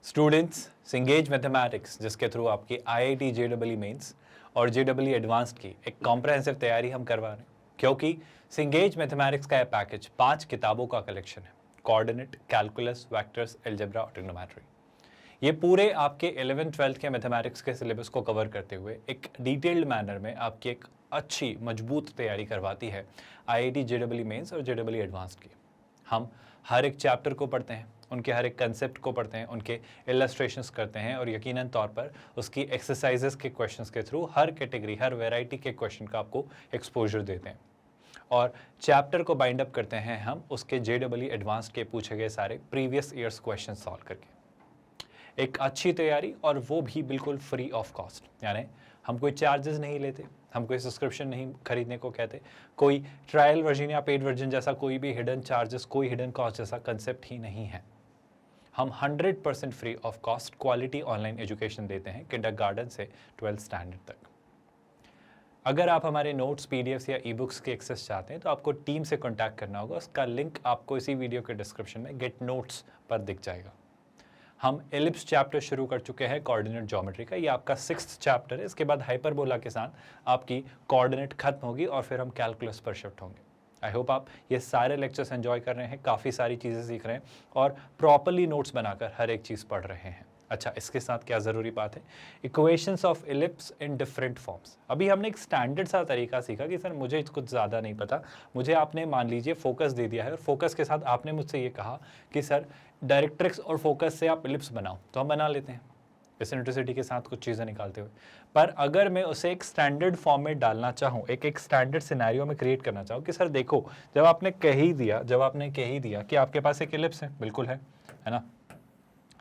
Students, सिंगेज mathematics जिसके through आपकी IIT JEE mains और जेईई एडवांस्ड की एक कॉम्प्रहेंसिव तैयारी हम करवा रहे हैं, क्योंकि सिंगेज मैथमेटिक्स का यह पैकेज 5 किताबों का कलेक्शन है। कोऑर्डिनेट, कैलकुलस, वेक्टर्स, अलजेब्रा और ट्रिग्नोमेट्री। ये पूरे आपके 11th-12th के मैथमेटिक्स के सिलेबस को कवर करते हुए एक डिटेल्ड मैनर में आपकी एक अच्छी मजबूत तैयारी करवाती है आईआईटी जेईई मेंस और जेईई एडवांस्ड की। हम हर एक चैप्टर को पढ़ते हैं, उनके हर एक कंसेप्ट को पढ़ते हैं, उनके इलस्ट्रेशंस करते हैं और यकीनन तौर पर उसकी एक्सरसाइजेस के क्वेश्चंस के थ्रू हर कैटेगरी, हर वैरायटी के क्वेश्चन का आपको एक्सपोजर देते हैं और चैप्टर को बाइंड अप करते हैं हम उसके जेईई एडवांस्ड के पूछे गए सारे प्रीवियस ईयर्स क्वेश्चन सॉल्व करके। एक अच्छी तैयारी, और वो भी बिल्कुल फ्री ऑफ कॉस्ट, यानी हम कोई चार्जेस नहीं लेते, हम कोई सब्सक्रिप्शन नहीं खरीदने को कहते, कोई ट्रायल वर्जन या पेड वर्जन जैसा कोई भी हिडन चार्जेस, कोई हिडन कॉस्ट जैसा कंसेप्ट ही नहीं है। हम 100% free of cost quality online education देते हैं किंडरगार्टन से 12th स्टैंडर्ड तक। अगर आप हमारे नोट्स, पीडीएफ्स या ई बुक्स के एक्सेस चाहते हैं तो आपको टीम से कॉन्टैक्ट करना होगा। उसका लिंक आपको इसी वीडियो के डिस्क्रिप्शन में गेट नोट्स पर दिख जाएगा। हम एलिप्स चैप्टर शुरू कर चुके हैं कोऑर्डिनेट ज्योमेट्री का। ये आपका 6th चैप्टर है। इसके बाद हाइपरबोला के साथ आपकी कोऑर्डिनेट खत्म होगी और फिर हम कैलकुलस पर शिफ्ट होंगे। आई होप आप ये सारे लेक्चर्स एंजॉय कर रहे हैं, काफ़ी सारी चीज़ें सीख रहे हैं और प्रॉपरली नोट्स बनाकर हर एक चीज़ पढ़ रहे हैं। अच्छा, इसके साथ क्या ज़रूरी बात है, equations of ellipse in different forms. अभी हमने एक स्टैंडर्ड सा तरीका सीखा कि सर मुझे कुछ ज़्यादा नहीं पता, मुझे आपने मान लीजिए फोकस दे दिया है और फोकस के साथ आपने मुझसे ये कहा कि सर डायरेक्ट्रिक्स और फोकस से आप एलिप्स बनाओ, तो हम बना लेते हैं एसेंट्रिसिटी के साथ कुछ चीज़ें निकालते हुए। पर अगर मैं उसे एक स्टैंडर्ड फॉर्म में डालना चाहूँ, एक स्टैंडर्ड सिनेरियो में क्रिएट करना चाहूँ कि सर देखो, जब आपने कह ही दिया कि आपके पास एक एलिप्स है, बिल्कुल है ना,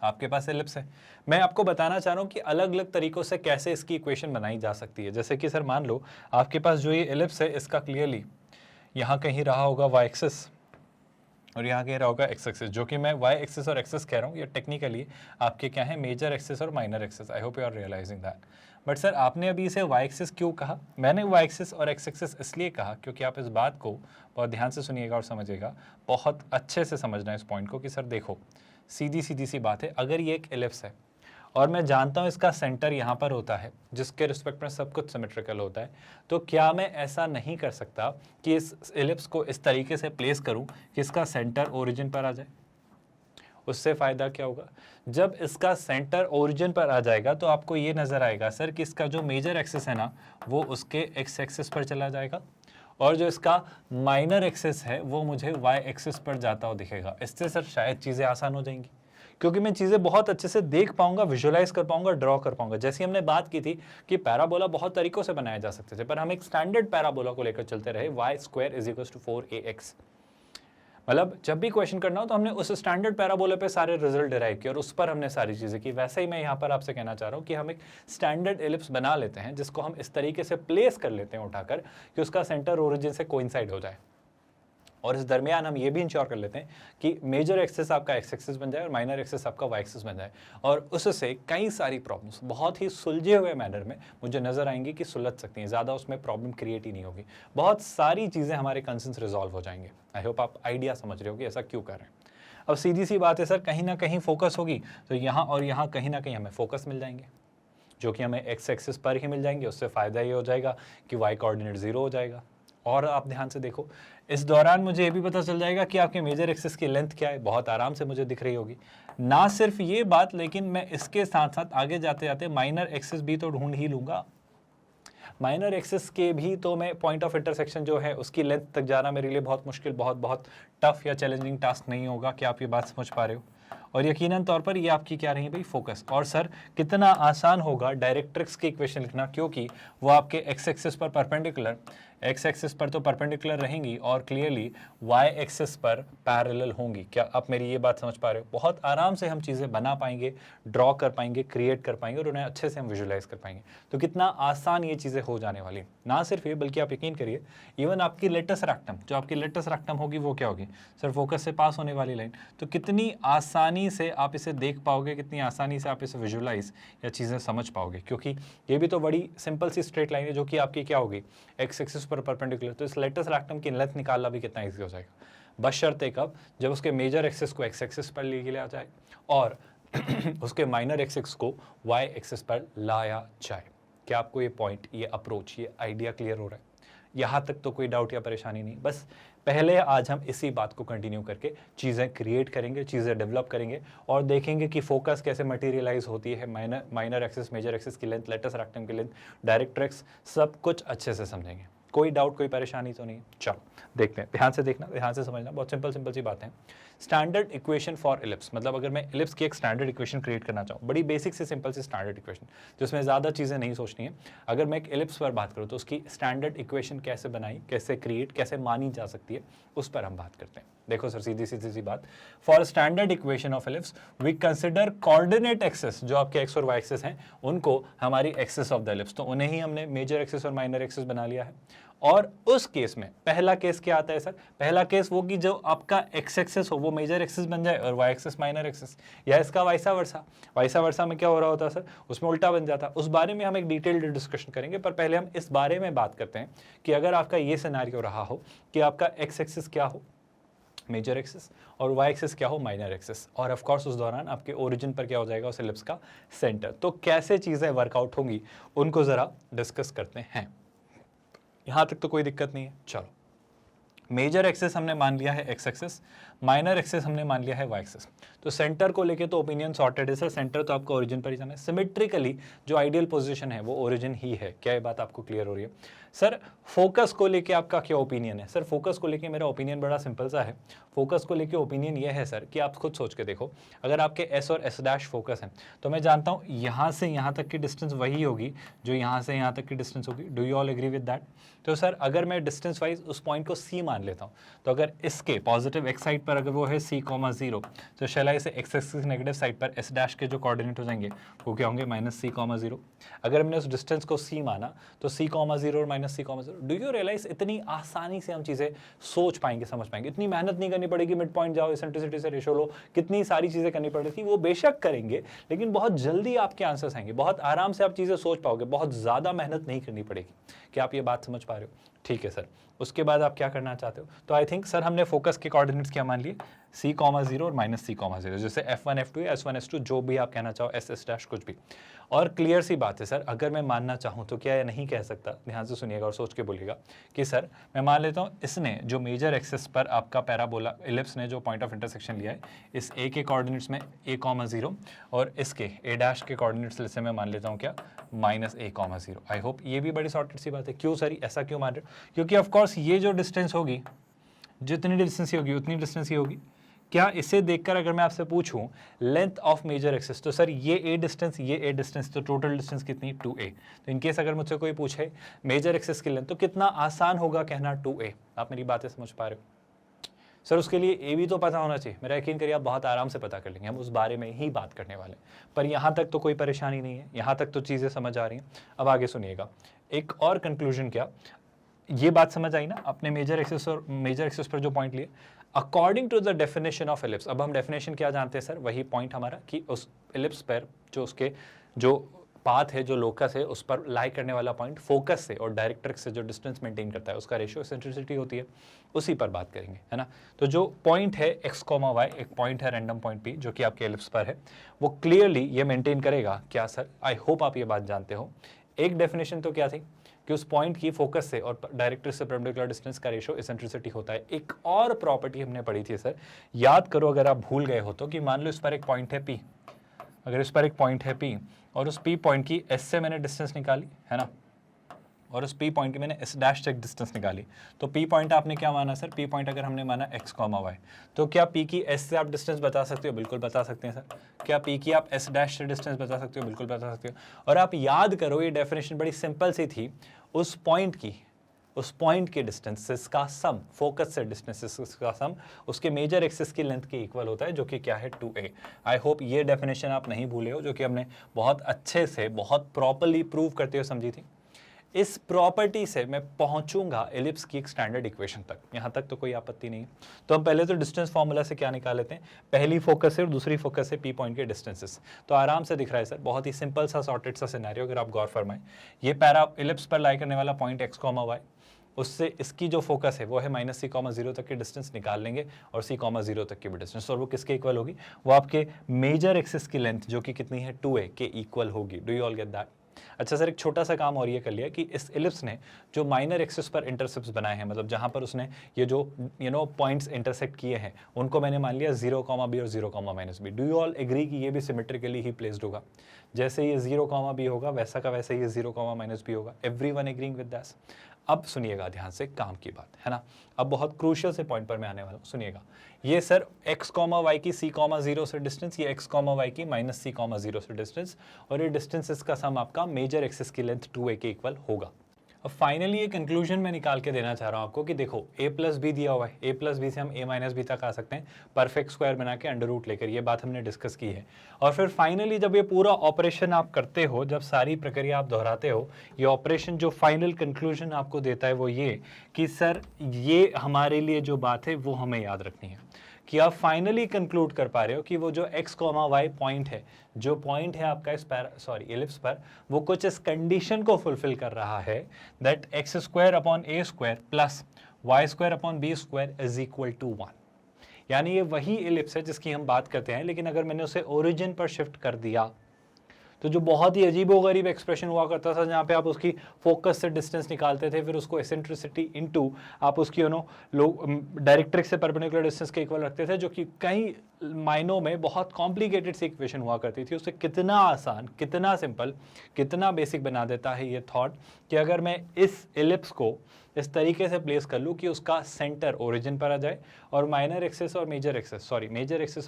आपके पास एलिप्स है। मैं आपको बताना चाह रहा हूँ कि अलग अलग तरीकों से कैसे इसकी इक्वेशन बनाई जा सकती है। जैसे कि सर मान लो आपके पास जो ये एलिप्स है, इसका क्लियरली यहाँ कहीं रहा होगा वाई एक्सिस और यहाँ कहीं रहा होगा एक्स एक्सिस, जो कि मैं वाई एक्सिस और एक्सिस कह रहा हूँ, ये टेक्निकली आपके क्या है, मेजर एक्सिस और minor axis. I hope you are realising that. But sir आपने अभी इसे वाई एक्सिस क्यों कहा? मैंने वाई एक्सिस और एक्स एक्सिस इसलिए कहा क्योंकि आप इस बात को बहुत ध्यान से सुनिएगा और समझिएगा, बहुत अच्छे से समझना है इस पॉइंट को कि सर देखो, सीधी सी बात है, अगर ये एक एलिप्स है और मैं जानता हूँ इसका सेंटर यहाँ पर होता है, जिसके रिस्पेक्ट में सब कुछ सिमेट्रिकल होता है, तो क्या मैं ऐसा नहीं कर सकता कि इस एलिप्स को इस तरीके से प्लेस करूँ कि इसका सेंटर ओरिजिन पर आ जाए? उससे फ़ायदा क्या होगा, जब इसका सेंटर ओरिजिन पर आ जाएगा तो आपको ये नज़र आएगा सर कि इसका जो मेजर एक्सिस है ना, वो उसके एक्स एक्सिस पर चला जाएगा और जो इसका माइनर एक्सिस है वो मुझे वाई एक्सिस पर जाता हुआ दिखेगा। इससे सर शायद चीज़ें आसान हो जाएंगी, क्योंकि मैं चीज़ें बहुत अच्छे से देख पाऊंगा, विजुअलाइज कर पाऊंगा, ड्रॉ कर पाऊंगा। जैसे हमने बात की थी कि पैराबोला बहुत तरीकों से बनाए जा सकते थे, पर हम एक स्टैंडर्ड पैराबोला को लेकर चलते रहे, y² = 4ax। मतलब जब भी क्वेश्चन करना हो तो हमने उस स्टैंडर्ड पैराबोला पे सारे रिजल्ट डिराइव किए और उस पर हमने सारी चीज़ें की। वैसे ही मैं यहाँ पर आपसे कहना चाह रहा हूँ कि हम एक स्टैंडर्ड एलिप्स बना लेते हैं, जिसको हम इस तरीके से प्लेस कर लेते हैं उठाकर कि उसका सेंटर ओरिजिन से कोइंसाइड हो जाए, और इस दरमियान हम ये भी इंश्योर कर लेते हैं कि मेजर एक्सिस आपका एक्स एक्सिस बन जाए और माइनर एक्सिस आपका वाई एक्सिस बन जाए। और उससे कई सारी प्रॉब्लम्स बहुत ही सुलझे हुए मैनर में मुझे नजर आएंगी कि सुलझ सकती हैं, ज़्यादा उसमें प्रॉब्लम क्रिएट ही नहीं होगी, बहुत सारी चीज़ें हमारे कंसर्न्स रिजॉल्व हो जाएंगे। आई होप आप आइडिया समझ रहे हो कि ऐसा क्यों कर रहे हैं। अब सीधी सी बात है सर, कहीं ना कहीं फोकस होगी तो यहाँ और यहाँ कहीं ना कहीं हमें फोकस मिल जाएंगे, जो कि हमें एक्स एक्सिस पर ही मिल जाएंगे। उससे फ़ायदा ये हो जाएगा कि वाई कोऑर्डिनेट 0 हो जाएगा। और आप ध्यान से देखो, इस दौरान मुझे ये भी पता चल जाएगा कि आपके मेजर एक्सिस की लेंथ क्या है, बहुत आराम से मुझे दिख रही होगी। ना सिर्फ ये बात, लेकिन मैं इसके साथ साथ आगे जाते जाते माइनर एक्सिस भी तो ढूंढ ही लूंगा। माइनर एक्सिस के भी तो मैं पॉइंट ऑफ इंटरसेक्शन जो है उसकी लेंथ तक जाना मेरे लिए बहुत मुश्किल, बहुत टफ या चैलेंजिंग टास्क नहीं होगा। क्या आप ये बात समझ पा रहे हो? और यकीनन तौर पर ये आपकी क्या रही भाई, फोकस। और सर कितना आसान होगा डायरेक्ट्रिक्स की इक्वेशन लिखना, क्योंकि वो आपके एक्स एक्सिस पर परपेंडिकुलर, एक्स एक्सिस पर तो परपेंडिकुलर रहेंगी और क्लियरली वाई एक्सिस पर पैरेलल होंगी। क्या आप मेरी ये बात समझ पा रहे हो? बहुत आराम से हम चीज़ें बना पाएंगे, ड्रॉ कर पाएंगे, क्रिएट कर पाएंगे और उन्हें अच्छे से हम विजुलाइज कर पाएंगे। तो कितना आसान ये चीज़ें हो जाने वाली। ना सिर्फ ये, बल्कि आप यकीन करिए, इवन आपकी लेटस रैक्टम, जो आपकी लेटस रैक्टम होगी वो क्या होगी सर, फोकस से पास होने वाली लाइन। तो कितनी आसानी से आप इसे देख पाओगे, कितनी आसानी से आप इसे विजुलाइज या चीज़ें समझ पाओगे, क्योंकि ये भी तो बड़ी सिंपल सी स्ट्रेट लाइन है जो कि आपकी क्या होगी, एक्स एक्सिस पर परपेंडिकुलर। तो इस लेटस रैक्टम की लेंथ निकालना भी कितना ईजी हो जाएगा, बशर्ते कब, जब उसके मेजर एक्सिस को एक्स एक्सिस पर ले लिया जाए और उसके माइनर एक्सिस को वाई एक्सिस पर लाया जाए। क्या आपको ये पॉइंट, ये अप्रोच, ये आइडिया क्लियर हो रहा है? यहाँ तक तो कोई डाउट या परेशानी नहीं। बस पहले आज हम इसी बात को कंटिन्यू करके चीज़ें क्रिएट करेंगे, चीज़ें डेवलप करेंगे और देखेंगे कि फोकस कैसे मटेरियलाइज होती है, माइनर एक्सिस, मेजर एक्सिस की लेंथ, लेटस रेक्टम की लेंथ, डायरेक्ट्रिक्स, सब कुछ अच्छे से समझेंगे। कोई डाउट, कोई परेशानी तो नहीं? चलो देखते हैं, ध्यान से देखना, ध्यान से समझना, बहुत सिंपल सी बात है। स्टैंडर्ड इक्वेशन फॉर इलिप्स, मतलब अगर मैं इलिप्स की एक स्टैंडर्ड इक्वेशन क्रिएट करना चाहूँ, बड़ी बेसिक से सिंपल सी स्टैंडर्ड इक्वेशन जिसमें ज़्यादा चीज़ें नहीं सोचनी है। अगर मैं एक इलिप्स पर बात करूँ तो उसकी स्टैंडर्ड इक्वेशन कैसे बनाई, कैसे क्रिएट, कैसे मानी जा सकती है, उस पर हम बात करते हैं। देखो सर, सीधी सी बात, for standard equation of ellipse we consider coordinate axis, जो आपके एक्स और वाई एक्सिस हैं, उनको हमारी एक्सिस ऑफ द इलिप्स, तो उन्हें ही हमने मेजर एक्सिस और माइनर एक्सिस बना लिया है। और उस केस में पहला केस क्या आता है सर? पहला केस वो कि जो आपका एक्स एक्सिस हो वो मेजर एक्सिस बन जाए और वाई एक्सिस माइनर एक्सिस, या इसका वाइसा वर्सा। वाइसा वर्सा में क्या हो रहा होता है सर? उसमें उल्टा बन जाता। उस बारे में हम एक डिटेल्ड डिस्कशन करेंगे, पर पहले हम इस बारे में बात करते हैं कि अगर आपका ये सिनेरियो रहा हो कि आपका एक्स एक्सिस क्या हो, मेजर एक्सिस, और वाई एक्सिस क्या हो, माइनर एक्सिस, और ऑफ कोर्स उस दौरान आपके ओरिजिन पर क्या हो जाएगा, उस इलिप्स का सेंटर, तो कैसे चीज़ें वर्कआउट होंगी उनको ज़रा डिस्कस करते हैं। यहाँ तक तो कोई दिक्कत नहीं है। चलो, मेजर एक्सिस हमने मान लिया है एक्स एक्सिस, माइनर एक्सिस हमने मान लिया है वाई एक्सिस, तो सेंटर को लेके तो ओपिनियन सॉर्टेड है सर। सेंटर तो आपका ओरिजिन पर ही जाना है। सिमेट्रिकली जो आइडियल पोजीशन है वो ओरिजिन ही है। क्या ये बात आपको क्लियर हो रही है? सर फोकस को लेके आपका क्या ओपिनियन है? सर फोकस को लेके मेरा ओपिनियन बड़ा सिंपल सा है। फोकस को लेके ओपिनियन ये है सर कि आप खुद सोच के देखो, अगर आपके एस और एस डैश फोकस है तो मैं जानता हूँ यहाँ से यहाँ तक की डिस्टेंस वही होगी जो यहाँ से यहाँ तक की डिस्टेंस होगी। Do you all agree with that? तो सर अगर मैं डिस्टेंस वाइज उस पॉइंट को सी मान लेता हूँ, तो अगर इसके पॉजिटिव एक्स साइड पर अगर वो है c, 0, तो शैल आई से एक्स एक्सिस नेगेटिव साइड पर एस डैश के जो कोऑर्डिनेट हो जाएंगे वो क्या होंगे, -c, 0। अगर हमने उस डिस्टेंस को c माना तो c, 0 और -c, 0। डू यू रियलाइज इतनी आसानी से हम चीज़ें सोच पाएंगे, समझ पाएंगे? इतनी मेहनत नहीं करनी पड़ेगी, मिड पॉइंट जाओ, एसेंट्रिसिटी से रेशो लो, कितनी सारी चीज़ें करनी पड़ रही थी, वो बेशक करेंगे, लेकिन बहुत जल्दी आपके आंसर्स आएंगे, बहुत आराम से आप चीज़ें सोच पाओगे, बहुत ज़्यादा मेहनत नहीं करनी पड़ेगी। क्या आप ये बात समझ पा रहे हो? ठीक है सर। उसके बाद आप क्या करना चाहते हो? तो आई थिंक सर हमने फोकस के कोऑर्डिनेट्स क्या मान लिए, c, 0 और -c, 0, जैसे f1 f2 s1 s2 जो भी आप कहना चाहो, s डैश कुछ भी। और क्लियर सी बात है सर, अगर मैं मानना चाहूँ तो क्या नहीं कह सकता, ध्यान से सुनिएगा और सोच के बोलिएगा कि सर मैं मान लेता हूँ इसने जो मेजर एक्सिस पर आपका पैराबोला इलिप्स ने जो पॉइंट ऑफ इंटरसेक्शन लिया है, इस a के कोऑर्डिनेट्स में a, 0 और इसके a डैश के कोऑर्डिनेट्स से मैं मान लेता हूँ क्या, -a, 0। आई होप ये भी बड़ी सॉर्टेड सी बात है। क्यों सर ऐसा क्यों मान रहे हो? क्योंकि ऑफकोर्स ये जो डिस्टेंस होगी, जितनी डिस्टेंस ही होगी उतनी डिस्टेंस ही होगी। क्या इसे देखकर अगर मैं आपसे पूछूं लेंथ ऑफ मेजर एक्सिस, तो सर ये a डिस्टेंस, ये a डिस्टेंस, तो टोटल डिस्टेंस कितनी, 2a। तो इनकेस अगर मुझसे कोई पूछे मेजर एक्सिस की लेंथ, तो कितना आसान होगा कहना 2a। आप मेरी बातें समझ पा रहे हो? सर उसके लिए ए भी तो पता होना चाहिए। मेरा यकीन करिए आप बहुत आराम से पता कर लेंगे, हम उस बारे में ही बात करने वाले हैं। पर यहाँ तक तो कोई परेशानी नहीं है, यहाँ तक तो चीज़ें समझ आ रही हैं। अब आगे सुनिएगा, एक और कंक्लूजन, क्या ये बात समझ आई ना? अपने मेजर एक्सिस पर जो पॉइंट लिए, according to the definition of ellipse. अब हम डेफिनेशन क्या जानते हैं सर? वही पॉइंट हमारा कि उस एलिप्स पर जो उसके जो पाथ है, जो लोकस है, उस पर लाई करने वाला पॉइंट फोकस से और डायरेक्ट्रिक्स से जो डिस्टेंस मेंटेन करता है उसका रेशियो एसेंट्रिसिटी होती है, उसी पर बात करेंगे, है ना? तो जो पॉइंट है x, y, एक पॉइंट है रैंडम पॉइंट p जो कि आपके एलिप्स पर है, वो क्लियरली ये मेंटेन करेगा। क्या सर? आई होप आप ये बात जानते हो। एक डेफिनेशन तो क्या थी कि उस पॉइंट की फोकस से और डायरेक्ट्रिक्स से परपेंडिकुलर डिस्टेंस का रेशियो एसेंट्रिसिटी होता है। एक और प्रॉपर्टी हमने पढ़ी थी सर, याद करो अगर आप भूल गए हो तो, कि मान लो इस पर एक पॉइंट है p, अगर इस पर एक पॉइंट है p और उस p पॉइंट की s से मैंने डिस्टेंस निकाली, है ना, और उस p पॉइंट की मैंने s डैश तक डिस्टेंस निकाली, तो p पॉइंट आपने क्या माना सर? p पॉइंट अगर हमने माना x, y, तो क्या p की s से आप डिस्टेंस बता सकते हो? बिल्कुल बता सकते हैं सर। क्या p की आप s डैश से डिस्टेंस बता सकते हो? बिल्कुल बता सकते हो। और आप याद करो ये डेफिनेशन बड़ी सिंपल सी थी, उस पॉइंट के डिस्टेंसेस का सम, फोकस से डिस्टेंसेस का सम उसके मेजर एक्सिस की लेंथ के इक्वल होता है, जो कि क्या है, 2a। आई होप ये डेफिनेशन आप नहीं भूले हो, जो कि हमने बहुत अच्छे से, बहुत प्रॉपर्ली प्रूव करते हुए समझी थी। इस प्रॉपर्टी से मैं पहुंचूंगा एलिप्स की एक स्टैंडर्ड इक्वेशन तक, यहां तक तो कोई आपत्ति नहीं है। तो हम पहले तो डिस्टेंस फॉर्मूला से क्या निकाल लेते हैं, पहली फोकस है और दूसरी फोकस है p पॉइंट के डिस्टेंसेस। तो आराम से दिख रहा है सर, बहुत ही सिंपल सा सॉर्टेड सा सिनेरियो। अगर आप गौर फरमाएं, ये पैरा एलिप्स पर लाई करने वाला पॉइंट x, y, उससे इसकी जो फोकस है वो है माइनस सी कॉमा जीरो तक की डिस्टेंस निकाल लेंगे और सी कॉमा जीरो तक की भी डिस्टेंस, और वो किसके इक्वल होगी, वो आपके मेजर एक्सिस की लेंथ जो कि कितनी है 2a के इक्वल होगी। Do you all get that? अच्छा सर, एक छोटा सा काम और ये कर लिया कि इस एलिप्स ने जो माइनर एक्सिस पर इंटरसेप्ट्स बनाए हैं, मतलब जहां पर उसने ये जो पॉइंट्स इंटरसेक्ट किए हैं, उनको मैंने मान लिया 0, b और 0, -b। Do you all agree कि ये भी सिमेट्रिकली ही प्लेस्ड होगा? जैसे ये 0, b होगा वैसा का वैसे ये 0, b होगा। Everyone agreeing with that? अब सुनिएगा ध्यान से, काम की बात है ना। अब बहुत क्रूशियल से पॉइंट पर मैं आने वाला हूँ, सुनिएगा। ये सर x, y की c, 0 से डिस्टेंस, ये x, y की -c, 0 से डिस्टेंस, और ये डिस्टेंसेस का सम आपका मेजर एक्सिस की लेंथ 2a के इक्वल होगा। अब फाइनली ये कंक्लूजन मैं निकाल के देना चाह रहा हूँ आपको कि देखो a प्लस बी दिया हुआ है, a प्लस बी से हम a माइनस बी तक आ सकते हैं परफेक्ट स्क्वायर बना के अंडर रूट लेकर, ये बात हमने डिस्कस की है। और फिर फाइनली जब ये पूरा ऑपरेशन आप करते हो, जब सारी प्रक्रिया आप दोहराते हो, ये ऑपरेशन जो फाइनल कंक्लूजन आपको देता है वो ये कि सर ये हमारे लिए जो बात है वो हमें याद रखनी है कि आप फाइनली कंक्लूड कर पा रहे हो कि वो जो x, y पॉइंट है, जो पॉइंट है आपका इस एलिप्स पर, वो कुछ इस कंडीशन को फुलफिल कर रहा है that x² / a² plus y² / b² is equal to 1। यानी ये वही एलिप्स है जिसकी हम बात करते हैं, लेकिन अगर मैंने उसे ओरिजिन पर शिफ्ट कर दिया तो जो बहुत ही अजीबोगरीब एक्सप्रेशन हुआ करता था, जहाँ पे आप उसकी फोकस से डिस्टेंस निकालते थे, फिर उसको एसेंट्रिसिटी इनटू आप उसकी डायरेक्ट्रिक्स से परपेंडिकुलर डिस्टेंस के इक्वल रखते थे, जो कि कई मायनों में बहुत कॉम्प्लिकेटेड सी इक्वेशन हुआ करती थी। उसे कितना आसान, कितना सिंपल, कितना बेसिक बना देता है ये थॉट कि अगर मैं इस एलिप्स को इस तरीके से प्लेस कर लूँ कि उसका सेंटर ओरिजिन पर आ जाए और मेजर एक्सिस और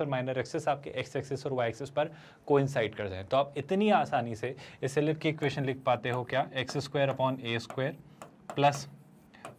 माइनर एक्सिस आपके एक्स एक्सिस और वाई एक्सिस पर कोइंसाइड कर जाए, तो आप इतनी आसानी से इस एलिप्स की इक्वेशन लिख पाते हो क्या, x² / a² plus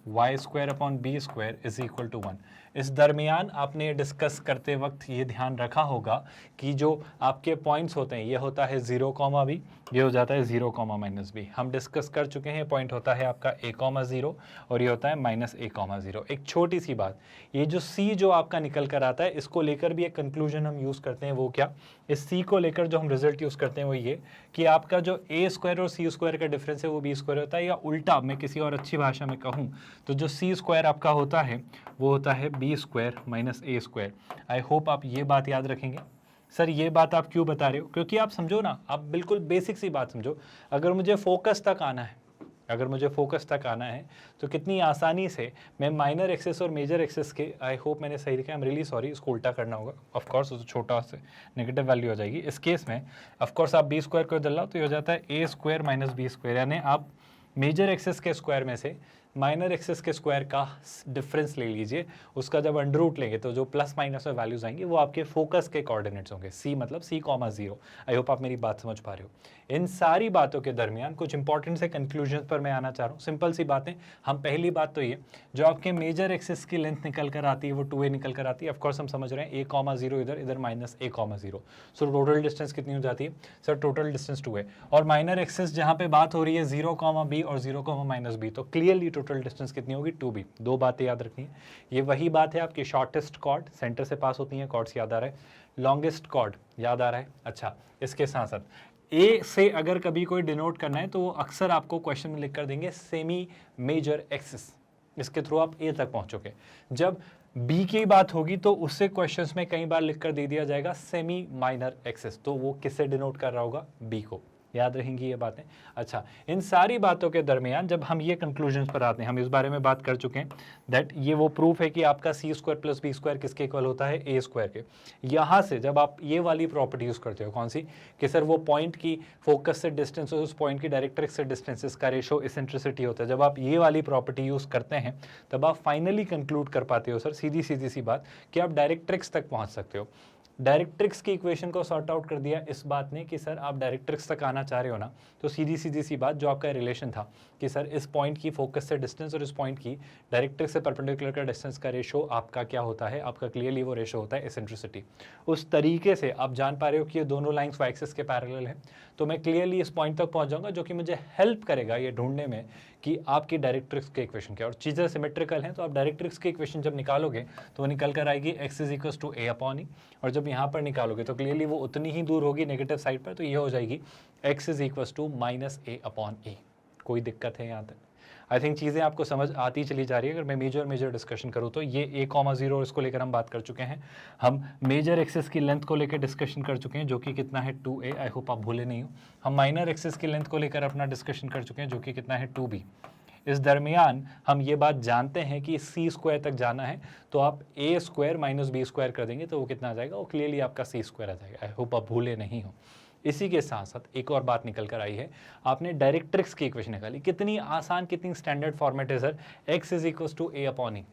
y² / b² is equal to 1। इस दरमियान आपने डिस्कस करते वक्त ये ध्यान रखा होगा कि जो आपके पॉइंट्स होते हैं, ये होता है 0, b, ये हो जाता है 0, -b। हम डिस्कस कर चुके हैं, पॉइंट होता है आपका a, 0 और ये होता है -a, 0। एक छोटी सी बात, ये जो c जो आपका निकल कर आता है, इसको लेकर भी एक कंक्लूजन हम यूज़ करते हैं। वो क्या, इस c को लेकर जो हम रिजल्ट यूज़ करते हैं वो ये कि आपका जो a² और c² का डिफरेंस है वो b² होता है, या उल्टा मैं किसी और अच्छी भाषा में कहूँ तो जो c² आपका होता है वो होता है b² - a²। आई होप आप ये बात याद रखेंगे। सर ये बात आप क्यों बता रहे हो, क्योंकि आप समझो ना, आप बिल्कुल बेसिक सी बात समझो, अगर मुझे फोकस तक आना है तो कितनी आसानी से मैं माइनर एक्सेस और मेजर एक्सेस के, आई होप मैंने सही लिखा, आई एम रियली सॉरी, इसको उल्टा करना होगा ऑफ कोर्स, तो छोटा से नेगेटिव वैल्यू आ जाएगी। इस केस में ऑफ कोर्स आप b² को इधर लाओ तो ये हो जाता है a² - b², यानी आप मेजर एक्सेस के स्क्वायर में से माइनर एक्सेस के स्क्वायर का डिफरेंस ले लीजिए, उसका जब अंडर रूट लेंगे तो जो प्लस माइनस में वैल्यूज आएंगे वो आपके फोकस के कोऑर्डिनेट्स होंगे, c मतलब c, 0। आई होप आप मेरी बात समझ पा रहे हो। इन सारी बातों के दरमियान कुछ इंपॉर्टेंट से कंक्लूजन पर मैं आना चाह रहा हूँ, सिंपल सी बातें। हम पहली बात तो ये, जो आपके मेजर एक्सेस की लेंथ निकल कर आती है वो 2a निकल कर आती है। ऑफकोर्स हम समझ रहे हैं a, 0 इधर, इधर -a, 0। सो टोटल डिस्टेंस कितनी हो जाती है सर, टोटल डिस्टेंस 2a, और माइनर एक्सेस जहाँ पे बात हो रही है 0, b और 0, -b, तो क्लियरली टोटल डिस्टेंस कितनी होगी, 2b। दो बातें याद रखनी है, ये वही बात है आपकी शॉर्टेस्ट कॉर्ड सेंटर से पास होती है, कॉर्ड्स याद आ रहा है, लॉन्गेस्ट कॉर्ड याद आ रहा है। अच्छा, इसके साथ साथ ए से अगर कभी कोई डिनोट करना है तो वो अक्सर आपको क्वेश्चन में लिख कर देंगे सेमी मेजर एक्सिस, इसके थ्रू आप ए तक पहुंचोगे। जब बी की बात होगी तो उससे क्वेश्चंस में कई बार लिख कर दे दिया जाएगा सेमी माइनर एक्सिस, तो वो किससे डिनोट कर रहा होगा, बी को। याद रहेंगी ये बातें। अच्छा, इन सारी बातों के दरमियान जब हम ये कंक्लूजन्स पर आते हैं, हम इस बारे में बात कर चुके हैं दैट ये वो प्रूफ है कि आपका c² + b² किसके इक्वल होता है, a² के। यहाँ से जब आप ये वाली प्रॉपर्टी यूज़ करते हो, कौन सी, कि सर वो पॉइंट की फोकस से डिस्टेंस और उस पॉइंट की डायरेक्ट्रिक्स से डिस्टेंसेस का रेशो एसेंट्रिसिटी होता है, जब आप ये वाली प्रॉपर्टी यूज़ करते हैं तब आप फाइनली कंक्लूड कर पाते हो सर, सीधी सी बात, कि आप डायरेक्ट्रिक्स तक पहुँच सकते हो। डायरेक्ट्रिक्स की इक्वेशन को सॉर्ट आउट कर दिया इस बात ने कि सर आप डायरेक्ट्रिक्स तक आना चाह रहे हो ना, तो सीधी सी बात, जो आपका रिलेशन था कि सर इस पॉइंट की फोकस से डिस्टेंस और इस पॉइंट की डायरेक्ट्रिक्स से परपेंडिकुलर का डिस्टेंस का रेशो आपका क्या होता है, आपका क्लियरली वो रेशो होता है एसेंट्रिसिटी। उस तरीके से आप जान पा रहे हो कि ये दोनों लाइंस वाई एक्सिस के पैरेलल हैं, तो मैं क्लियरली इस पॉइंट तक पहुंच जाऊंगा, जो कि मुझे हेल्प करेगा ये ढूंढने में कि आपकी डायरेक्ट्रिक्स के इक्वेशन क्या, और चीज़ें सिमेट्रिकल हैं तो आप डायरेक्ट्रिक्स की इक्वेशन जब निकालोगे तो वो निकल कर आएगी x = a/e, और जब यहाँ पर निकालोगे तो क्लियरली वो उतनी ही दूर होगी नेगेटिव साइड पर, तो ये हो जाएगी x = -a/e। कोई दिक्कत है यहाँ तक? आई थिंक चीज़ें आपको समझ आती चली जा रही है। अगर मैं मेजर डिस्कशन करूँ तो ये a,0 और इसको लेकर हम बात कर चुके हैं। हम मेजर एक्सिस की लेंथ को लेकर डिस्कशन कर चुके हैं जो कि कितना है 2a, आई होप आप भूले नहीं हो। हम माइनर एक्सिस की लेंथ को लेकर अपना डिस्कशन कर चुके हैं जो कि कितना है 2b। इस दरमियान हम ये बात जानते हैं कि सी स्क्वायर तक जाना है तो आप a square minus B square कर देंगे तो वो कितना आ जाएगा, वो क्लियरली आपका सी स्क्वायर आ जाएगा। आई होप आप भूले नहीं हो। इसी के साथ साथ एक और बात निकल कर आई है, आपने डायरेक्ट्रिक्स की इक्वेशन निकाली। कितनी आसान, कितनी स्टैंडर्ड फॉर्मेट है sir, x is equal to a upon E.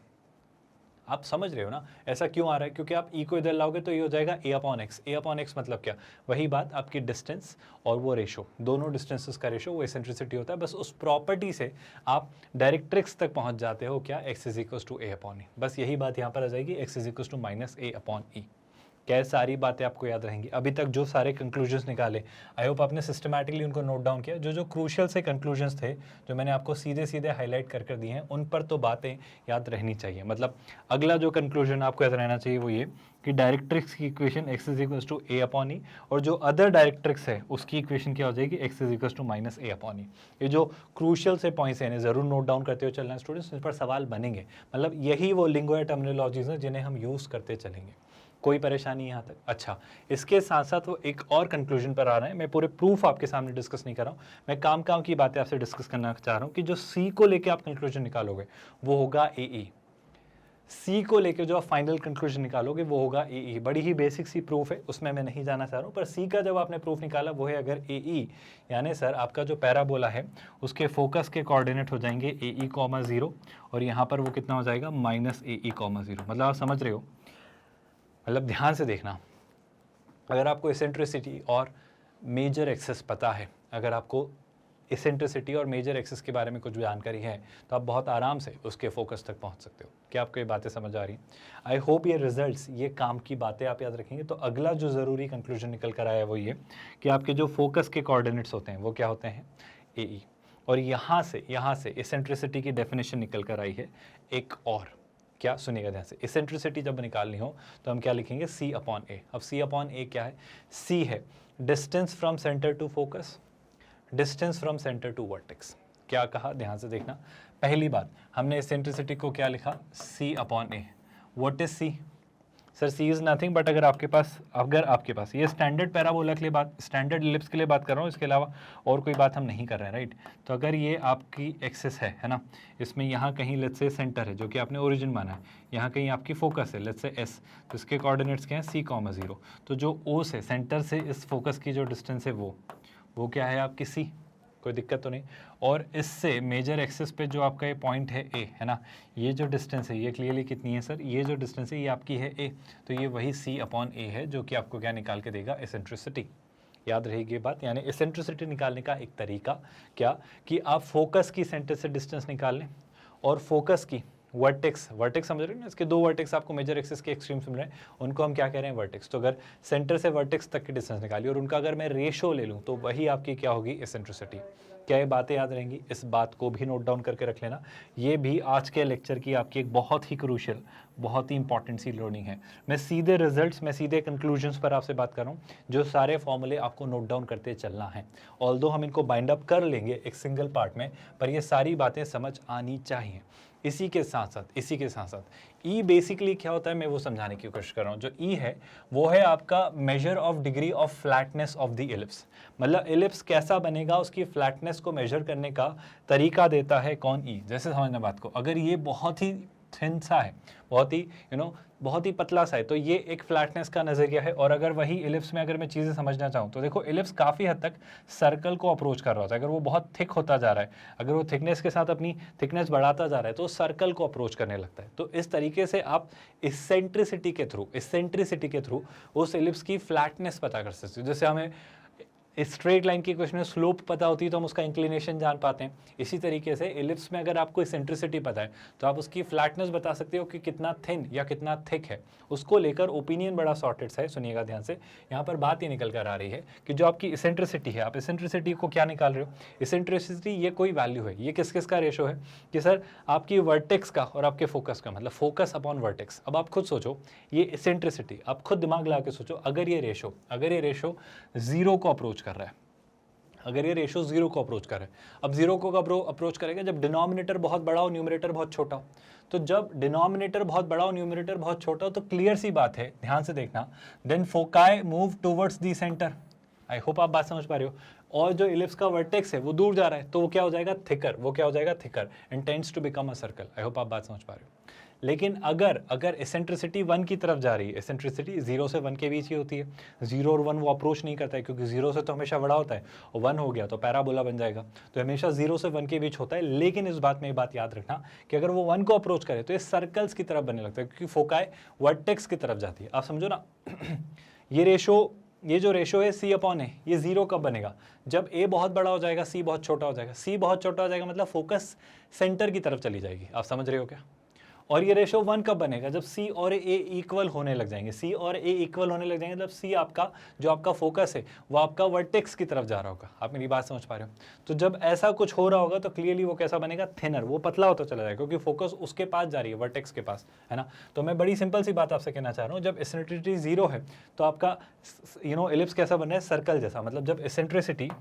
आप समझ रहे हो ना ऐसा क्यों आ रहा है, क्योंकि आप e को इधर लाओगे तो ये हो जाएगा a upon x. a upon x मतलब क्या, वही बात आपकी डिस्टेंस और वो रेशो, दोनों डिस्टेंसेस का रेशो वो एसेंट्रिसिटी होता है। बस उस प्रॉपर्टी से आप डायरेक्ट्रिक्स तक पहुंच जाते हो, क्या, x is equal to a upon E. बस यही बात यहाँ पर आ जाएगी, x is equal to minus a upon E. क्या सारी बातें आपको याद रहेंगी? अभी तक जो सारे कंक्लूजन्स निकाले, आई होप आपने सिस्टमैटिकली उनको नोट डाउन किया। जो जो क्रूशियल से कंक्लूजन्स थे जो मैंने आपको सीधे सीधे हाईलाइट कर दिए हैं, उन पर तो बातें याद रहनी चाहिए। मतलब अगला जो कंक्लूजन आपको याद रहना चाहिए वो ये कि डायरेक्ट्रिक्स की equation x is equal to a upon E, और जो अदर डायरेक्ट्रिक्स है उसकी इक्वेशन क्या हो जाएगी, x is equal to minus a upon E. ये जो क्रूशियल से पॉइंट्स हैं ज़रूर नोट डाउन करते हुए चलना है स्टूडेंट्स, इन पर सवाल बनेंगे। मतलब यही वो लिंगो या टर्मिनोलॉजीज हैं जिन्हें हम यूज़ करते चलेंगे। कोई परेशानी यहाँ तक? अच्छा, इसके साथ साथ वो एक और कंक्लूजन पर आ रहे हैं। मैं पूरे प्रूफ आपके सामने डिस्कस नहीं कर रहा हूँ, मैं काम की बातें आपसे डिस्कस करना चाह रहा हूँ कि जो सी को लेके आप कंक्लूजन निकालोगे वो होगा ए ई। सी को लेके जो आप फाइनल कंक्लूजन निकालोगे वो होगा ए ई। बड़ी ही बेसिक सी प्रूफ है, उसमें मैं नहीं जाना चाह रहा हूँ, पर सी का जब आपने प्रूफ निकाला वो है अगर ए ई, यानी सर आपका जो पैराबोला है उसके फोकस के कोऑर्डिनेट हो जाएंगे ए ई कॉमा 0, और यहाँ पर वो कितना हो जाएगा, माइनस ए ई कॉमा 0। मतलब आप समझ रहे हो, मतलब ध्यान से देखना, अगर आपको एसेंट्रिसिटी और मेजर एक्सिस पता है, अगर आपको एसेंट्रिसिटी और मेजर एक्सिस के बारे में कुछ जानकारी है तो आप बहुत आराम से उसके फोकस तक पहुंच सकते हो। क्या आपको ये बातें समझ आ रही हैं? आई होप ये रिजल्ट्स, ये काम की बातें आप याद रखेंगे। तो अगला जो ज़रूरी कंक्लूजन निकल कर आया है वो ये कि आपके जो फोकस के कोऑर्डिनेट्स होते हैं वो क्या होते हैं, ए ई। और यहाँ से एसेंट्रिसिटी की डेफिनेशन निकल कर आई है एक और, क्या, सुनिएगा ध्यान से। एसेंट्रिसिटी जब निकालनी हो तो हम क्या लिखेंगे, c अपॉन ए। अब c अपॉन ए क्या है, c है distance from centre to focus, distance from centre to vertex. क्या कहा, ध्यान से देखना। पहली बात, हमने एसेंट्रिसिटी को क्या लिखा, c upon A. What is c? Sir c is nothing but अगर आपके पास ये स्टैंडर्ड पैराबोला के लिए बात, स्टैंडर्ड इलिप्स के लिए बात कर रहा हूँ, इसके अलावा और कोई बात हम नहीं कर रहे हैं, राइट। तो अगर ये आपकी एक्सिस है ना, इसमें यहाँ कहीं लेट्स से सेंटर है जो कि आपने ओरिजिन माना है, यहाँ कहीं आपकी फोकस है लेट्स से s, तो इसके कोऑर्डिनेट्स क्या हैं, c कॉमा 0। तो जो o से, सेंटर से इस फोकस की जो डिस्टेंस है वो क्या है आपकी c, कोई दिक्कत तो नहीं। और इससे मेजर एक्सिस पे जो आपका ये पॉइंट है ए, है ना, ये जो डिस्टेंस है ये क्लियरली कितनी है सर, ये जो डिस्टेंस है ये आपकी है ए, तो ये वही c अपॉन ए है जो कि आपको क्या निकाल के देगा, एसेंट्रिसिटी। याद रहेगी ये बात। यानी एसेंट्रिसिटी निकालने का एक तरीका क्या, कि आप फोकस की सेंटर से डिस्टेंस निकाल लें और फोकस की वर्टेक्स समझ रहे हो ना, इसके दो वर्टेक्स आपको मेजर एक्सिस के एक्सट्रीम्स मिल रहे हैं, उनको हम क्या कह रहे हैं, वर्टेक्स। तो अगर सेंटर से वर्टेक्स तक की डिस्टेंस निकाली और उनका अगर मैं रेशो ले लूँ तो वही आपकी क्या होगी, एसेंट्रिसिटी। क्या ये बातें याद रहेंगी? इस बात को भी नोट डाउन करके रख लेना। ये भी आज के लेक्चर की आपकी एक बहुत ही क्रूशियल, बहुत ही इंपॉर्टेंट सी लर्निंग है। मैं सीधे रिजल्ट्स, मैं सीधे कंक्लूजन्स पर आपसे बात कर रहा हूँ। जो सारे फॉर्मूले आपको नोट डाउन करते चलना है, ऑल्दो हम इनको बाइंड अप कर लेंगे एक सिंगल पार्ट में, पर ये सारी बातें समझ आनी चाहिए। इसी के साथ साथ ई बेसिकली क्या होता है मैं वो समझाने की कोशिश कर रहा हूँ। जो ई है वो है आपका measure of degree of flatness of the ellipse. मतलब इलिप्स कैसा बनेगा उसकी फ्लैटनेस को मेजर करने का तरीका देता है कौन, ई। जैसे समझना बात को, अगर ये बहुत ही थिन सा है, बहुत ही बहुत ही पतला सा है, तो ये एक फ्लैटनेस का नज़रिया है। और अगर वही इलिप्स में अगर मैं चीज़ें समझना चाहूँ तो देखो, इलिप्स काफ़ी हद तक सर्कल को अप्रोच कर रहा होता है। अगर वो बहुत थिक होता जा रहा है, अगर वो थिकनेस के साथ अपनी थिकनेस बढ़ाता जा रहा है तो सर्कल को अप्रोच करने लगता है। तो इस तरीके से आप इसेंट्रिसिटी के थ्रू उस इलिप्स की फ्लैटनेस पता कर सकते हो। जैसे हमें स्ट्रेट लाइन की इक्वेशन में स्लोप पता होती है तो हम उसका इंक्लिनेशन जान पाते हैं। इसी तरीके से इलिप्स में अगर आपको एसेंट्रिसिटी पता है तो आप उसकी फ्लैटनेस बता सकते हो कि कितना थिन या कितना थिक है। उसको लेकर ओपिनियन बड़ा सॉर्टेड है। सुनिएगा ध्यान से, यहाँ पर बात ये निकल कर आ रही है कि जो आपकी एसेंट्रिसिटी है, आप एसेंट्रिसिटी को क्या निकाल रहे हो, एसेंट्रिसिटी ये कोई वैल्यू है, ये किस किस का रेशो है कि सर आपकी वर्टेक्स का और आपके फोकस का, मतलब फोकस अपॉन वर्टेक्स। अब आप खुद सोचो, ये एसेंट्रिसिटी, आप खुद दिमाग लगा के सोचो, अगर ये रेशो 0 को अप्रोच कर रहा है, अगर ये रेशो जीरो को अप्रोच करे, अब जीरो को कब अप्रोच करेगा, जब डिनोमिनेटर बहुत बड़ा हो न्यूमरेटर बहुत छोटा हो। तो जब डिनोमिनेटर बहुत बड़ा हो न्यूमरेटर बहुत छोटा हो तो क्लियर सी बात है, ध्यान से देखना, then foci move towards the centre. I hope आप बात समझ पा रहे हो। और जो इलिप्स का वर्टेक्स है वो दूर जा रहा है, तो वो क्या हो जाएगा, थिकर, वो क्या हो जाएगा, thicker, and tends to become a circle. I hope आप बात समझ पा रहे हो। लेकिन अगर एसेंट्रिसिटी 1 की तरफ जा रही है, एसेंट्रिसिटी 0 से 1 के बीच ही होती है, 0 और 1 वो अप्रोच नहीं करता है, क्योंकि 0 से तो हमेशा बड़ा होता है, और 1 हो गया तो पैराबोला बन जाएगा, तो हमेशा 0 से 1 के बीच होता है। लेकिन इस बात में ये बात याद रखना कि अगर वो 1 को अप्रोच करे तो ये सर्कल्स की तरफ बनने लगता है, क्योंकि फोकाई वर्टेक्स की तरफ जाती है। आप समझो ना ये जो रेशो है C अपॉन ए, ये 0 कब बनेगा, जब A बहुत बड़ा हो जाएगा, C बहुत छोटा हो जाएगा। C बहुत छोटा हो जाएगा मतलब फोकस सेंटर की तरफ चली जाएगी। आप समझ रहे हो क्या। और ये रेशो 1 कब बनेगा, जब C और A इक्वल होने लग जाएंगे। C और A इक्वल होने लग जाएंगे, मतलब C आपका जो आपका फोकस है वो आपका वर्टेक्स की तरफ जा रहा होगा। आप मेरी बात समझ पा रहे हो। तो जब ऐसा कुछ हो रहा होगा तो क्लियरली वो कैसा बनेगा, थिनर, वो पतला होता चला जाएगा, क्योंकि फोकस उसके पास जा रही है, वर्टेक्स के पास, है ना। तो मैं बड़ी सिंपल सी बात आपसे कहना चाह रहा हूँ, जब एसेंट्रिसिटी 0 है तो आपका इलिप्स कैसा बन रहा है, सर्कल जैसा। मतलब जब एसेंट्रिसिटी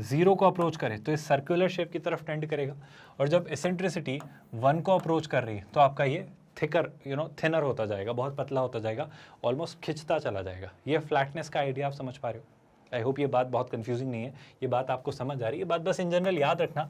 0 को अप्रोच करे तो इस सर्कुलर शेप की तरफ टेंड करेगा, और जब एसेंट्रिसिटी 1 को अप्रोच कर रही है तो आपका ये थिकर थिनर होता जाएगा, बहुत पतला होता जाएगा, ऑलमोस्ट खिंचता चला जाएगा। ये फ्लैटनेस का आइडिया आप समझ पा रहे हो। आई होप ये बात बहुत कंफ्यूजिंग नहीं है, ये बात आपको समझ आ रही है। ये बात बस इन जनरल याद रखना,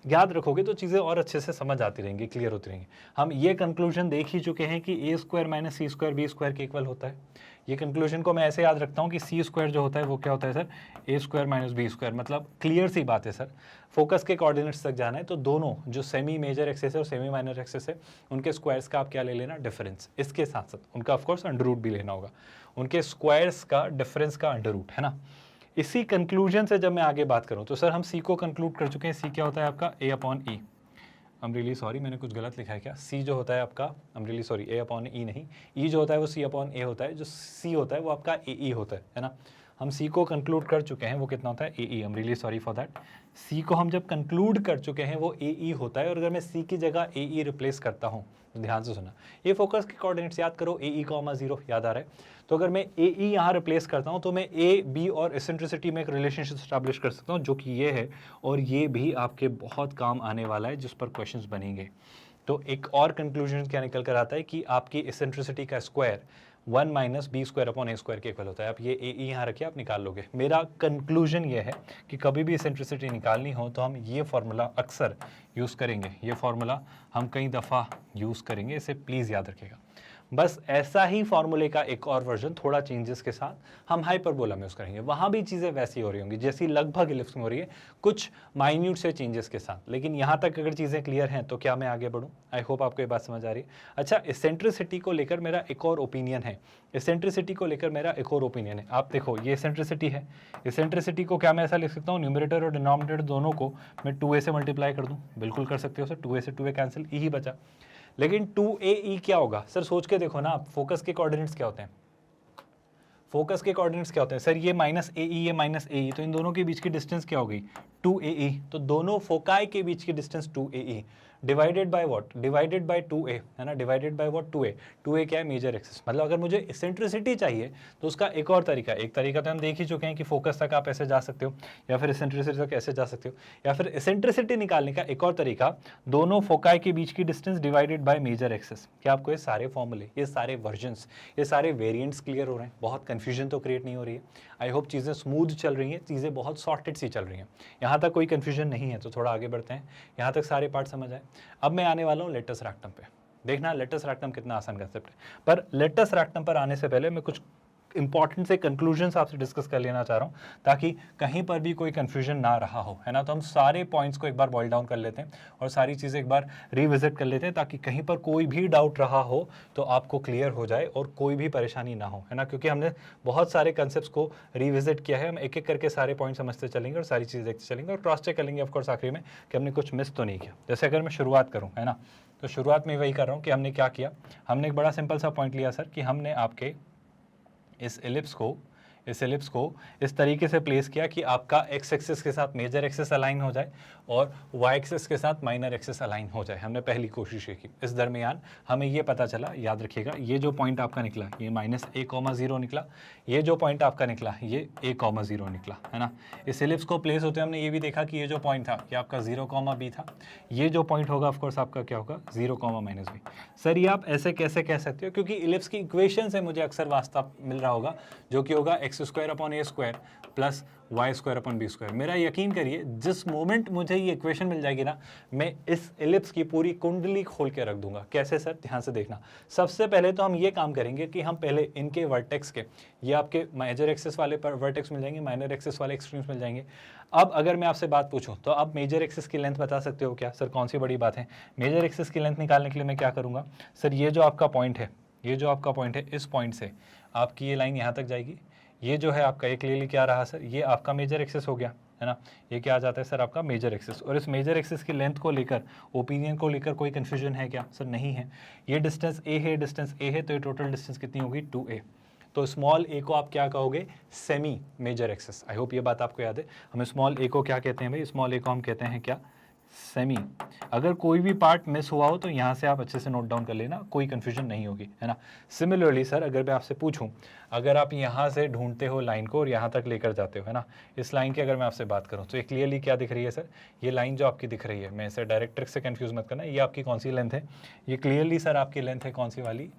याद रखोगे तो चीज़ें और अच्छे से समझ आती रहेंगी, क्लियर होती रहेंगी। हम ये कंक्लूजन देख ही चुके हैं कि a square minus c square b square के इक्वल होता है। ये कंक्लूजन को मैं ऐसे याद रखता हूँ कि सी स्क्वायर जो होता है वो क्या होता है सर, ए स्क्वायर माइनस बी स्क्वायर। मतलब क्लियर सी बात है सर, फोकस के कोऑर्डिनेट्स तक जाना है तो दोनों जो सेमी मेजर एक्सेस है और सेमी माइनर एक्सेस है उनके स्क्वायर्स का आप क्या ले लेना, डिफरेंस। इसके साथ साथ उनका ऑफकोर्स अंडर रूट भी लेना होगा, उनके स्क्वायर्स का डिफरेंस का अंडर रूट, है ना। इसी कंक्लूजन से जब मैं आगे बात करूं तो सर हम सी को कंक्लूड कर चुके हैं। सी क्या होता है आपका, A upon E. I am really sorry, मैंने कुछ गलत लिखा है क्या। सी जो होता है आपका, I am really sorry, A upon E नहीं, ई जो होता है वो सी अपॉन ए होता है, जो सी होता है वो आपका ए ई होता है ना। हम सी को कंक्लूड कर चुके हैं, वो कितना होता है, A E. I am really sorry for that. C को हम जब कंक्लूड कर चुके हैं वो ए ई होता है, और अगर मैं सी की जगह ए ई रिप्लेस करता हूँ, ध्यान से सुना, ये फोकस के कोऑर्डिनेट्स याद करो, ए ई कॉमा 0 याद आ रहा है। तो अगर मैं ए ई यहाँ रिप्लेस करता हूँ तो मैं ए बी और एसेंट्रिसिटी में एक रिलेशनशिप स्टैब्लिश कर सकता हूँ, जो कि ये है, और ये भी आपके बहुत काम आने वाला है, जिस पर क्वेश्चंस बनेंगे। तो एक और कंक्लूजन क्या निकल कर आता है कि आपकी एसेंट्रिसिटी का square 1 minus B square upon A square के इक्वल होता है। आप ये ए ई यहाँ रखिए, आप निकाल लोगे। मेरा कंक्लूजन ये है कि कभी भी एसेंट्रिसिटी निकालनी हो तो हम ये फॉर्मूला अक्सर यूज़ करेंगे, ये फॉर्मूला हम कई दफ़ा यूज़ करेंगे, इसे प्लीज़ याद रखिएगा। बस ऐसा ही फॉर्मूले का एक और वर्जन थोड़ा चेंजेस के साथ हम हाइपरबोला में यूज़ करेंगे। वहाँ भी चीज़ें वैसी हो रही होंगी जैसी लगभग इलिप्स में हो रही है, कुछ माइन्यूट से चेंजेस के साथ। लेकिन यहाँ तक अगर चीज़ें क्लियर हैं तो क्या मैं आगे बढ़ूँ। आई होप आपको ये बात समझ आ रही है। अच्छा, एसेंट्रिसिटी को लेकर मेरा एक और ओपिनियन है, एसेंट्रिसिटी को लेकर मेरा एक और ओपिनियन है। आप देखो, ये एसेंट्रिसिटी है, एसेंट्रिसिटी को क्या मैं ऐसा लिख सकता हूँ, न्यूमरेटर और डिनोमिनेटर दोनों को मैं 2a से मल्टीप्लाई कर दूँ। बिल्कुल कर सकते हो सर, 2a से 2a कैंसिल, ई ही बचा। लेकिन 2AE क्या होगा सर, सोच के देखो ना, फोकस के कोऑर्डिनेट्स क्या होते हैं, फोकस के कोऑर्डिनेट्स क्या होते हैं सर, ये माइनस AE, ये माइनस AE, तो इन दोनों के बीच की डिस्टेंस क्या हो गई, 2AE। तो दोनों फोकाई के बीच की distance 2AE divided by what, divided by 2a, है ना, divided by what, 2a। 2a क्या है, मेजर एक्सिस। मतलब अगर मुझे एसेंट्रिसिटी चाहिए तो उसका एक और तरीका, एक तरीका तो हम देख ही चुके हैं कि फोकस तक आप ऐसे जा सकते हो, या फिर एसेंट्रिसिटी तक ऐसे जा सकते हो, या फिर एसेंट्रिसिटी निकालने का एक और तरीका, दोनों फोकाई के बीच की distance divided by major axis. क्या आपको ये सारे फॉर्मूले, ये सारे वर्जन्स, ये सारे वेरिएंट्स क्लियर हो रहे हैं? बहुत कन्फ्यूजन तो क्रिएट नहीं हो रही है। आई होप चीज़ें स्मूथ चल रही हैं, चीज़ें बहुत सॉर्टेड सी चल रही हैं। यहाँ तक कोई कन्फ्यूजन नहीं है तो थोड़ा आगे बढ़ते हैं, यहाँ तक सारे पार्ट समझ आए। अब मैं आने वाला हूँ लेटस रैक्टम पे। देखना लेटस रैक्टम कितना आसान कंसेप्ट है। पर लेटस रैक्टम पर आने से पहले मैं कुछ इंपॉर्टेंट से कंक्लूजन्स आपसे डिस्कस कर लेना चाह रहा हूँ, ताकि कहीं पर भी कोई कंफ्यूजन ना रहा हो, है ना। तो हम सारे पॉइंट्स को एक बार बॉइल डाउन कर लेते हैं और सारी चीज़ें एक बार रिविजिट कर लेते हैं, ताकि कहीं पर कोई भी डाउट रहा हो तो आपको क्लियर हो जाए और कोई भी परेशानी ना हो, है ना। क्योंकि हमने बहुत सारे कंसेप्ट्स को रिविजिट किया है, हम एक एक करके सारे पॉइंट समझते चलेंगे और सारी चीज़ें देखते चलेंगे और क्रॉस चेक कर लेंगे ऑफकोर्स आखिरी में कि हमने कुछ मिस तो नहीं किया। जैसे अगर मैं शुरुआत करूँ, है ना, तो शुरुआत में वही कर रहा हूँ कि हमने क्या किया। हमने एक बड़ा सिंपल सा पॉइंट लिया सर कि हमने आपके इस इस एलिप्स को इस तरीके से प्लेस किया कि आपका एक्स एक्सिस के साथ मेजर एक्सिस अलाइन हो जाए और वाई एक्सिस के साथ माइनर एक्सिस अलाइन हो जाए। हमने पहली कोशिश ये की। इस दरमियान हमें ये पता चला, याद रखिएगा, ये जो पॉइंट आपका निकला ये -a,0 निकला, ये जो पॉइंट आपका निकला ये a,0 निकला, है ना। इस एलिप्स को प्लेस होते हमने ये भी देखा कि ये जो पॉइंट था ये आपका 0,b था, ये जो पॉइंट होगा ऑफकोर्स आपका क्या होगा 0,-b। सर ये आप ऐसे कैसे कह सकते हो? क्योंकि एलिप्स की इक्वेशन से मुझे अक्सर वास्तव मिल रहा होगा जो कि होगा x² प्लस y² मेरा यकीन करिए जिस मोमेंट मुझे ये इक्वेशन मिल जाएगी ना, मैं इस एलिप्स की पूरी कुंडली खोल के रख दूंगा। कैसे सर? ध्यान से देखना। सबसे पहले तो हम ये काम करेंगे कि हम पहले इनके वर्टेक्स के, ये आपके मेजर एक्सिस वाले पर वर्टेक्स मिल जाएंगे, माइनर एक्सिस वाले एक्सट्रीम्स मिल जाएंगे। अब अगर मैं आपसे बात पूछूं तो आप मेजर एक्सिस की लेंथ बता सकते हो क्या? सर कौन सी बड़ी बात है? मेजर एक्सिस की लेंथ निकालने के लिए मैं क्या करूंगा सर, ये जो आपका पॉइंट है, ये जो आपका पॉइंट है, इस पॉइंट से आपकी ये लाइन यहाँ तक जाएगी। ये जो है आपका, ये क्लियरली क्या रहा सर, ये आपका मेजर एक्सिस हो गया, है ना। ये क्या आ जाता है सर आपका मेजर एक्सिस। और इस मेजर एक्सिस की लेंथ को लेकर, ओपिनियन को लेकर कोई कन्फ्यूजन है क्या? सर नहीं है। ये डिस्टेंस ए है, डिस्टेंस ए है, तो ये टोटल डिस्टेंस कितनी होगी 2a। तो स्मॉल ए को आप क्या कहोगे? Semi major axis. I hope ये बात आपको याद है। हम स्मॉल ए को क्या कहते हैं भाई? स्मॉल ए को हम कहते हैं क्या? सेमी। अगर कोई भी पार्ट मिस हुआ हो तो यहाँ से आप अच्छे से नोट डाउन कर लेना, कोई कंफ्यूजन नहीं होगी, है ना। सिमिलरली सर अगर मैं आपसे पूछूं, अगर आप यहाँ से ढूंढते हो लाइन को और यहाँ तक लेकर जाते हो, है ना, इस लाइन की अगर मैं आपसे बात करूँ तो ये क्लियरली क्या दिख रही है सर? ये लाइन जो आपकी दिख रही है, मैं इसे डायरेक्ट्रिक्स से कंफ्यूज मत करना, ये आपकी कौन सी लेंथ है? ये क्लियरली सर आपकी लेंथ है कौन सी वाली?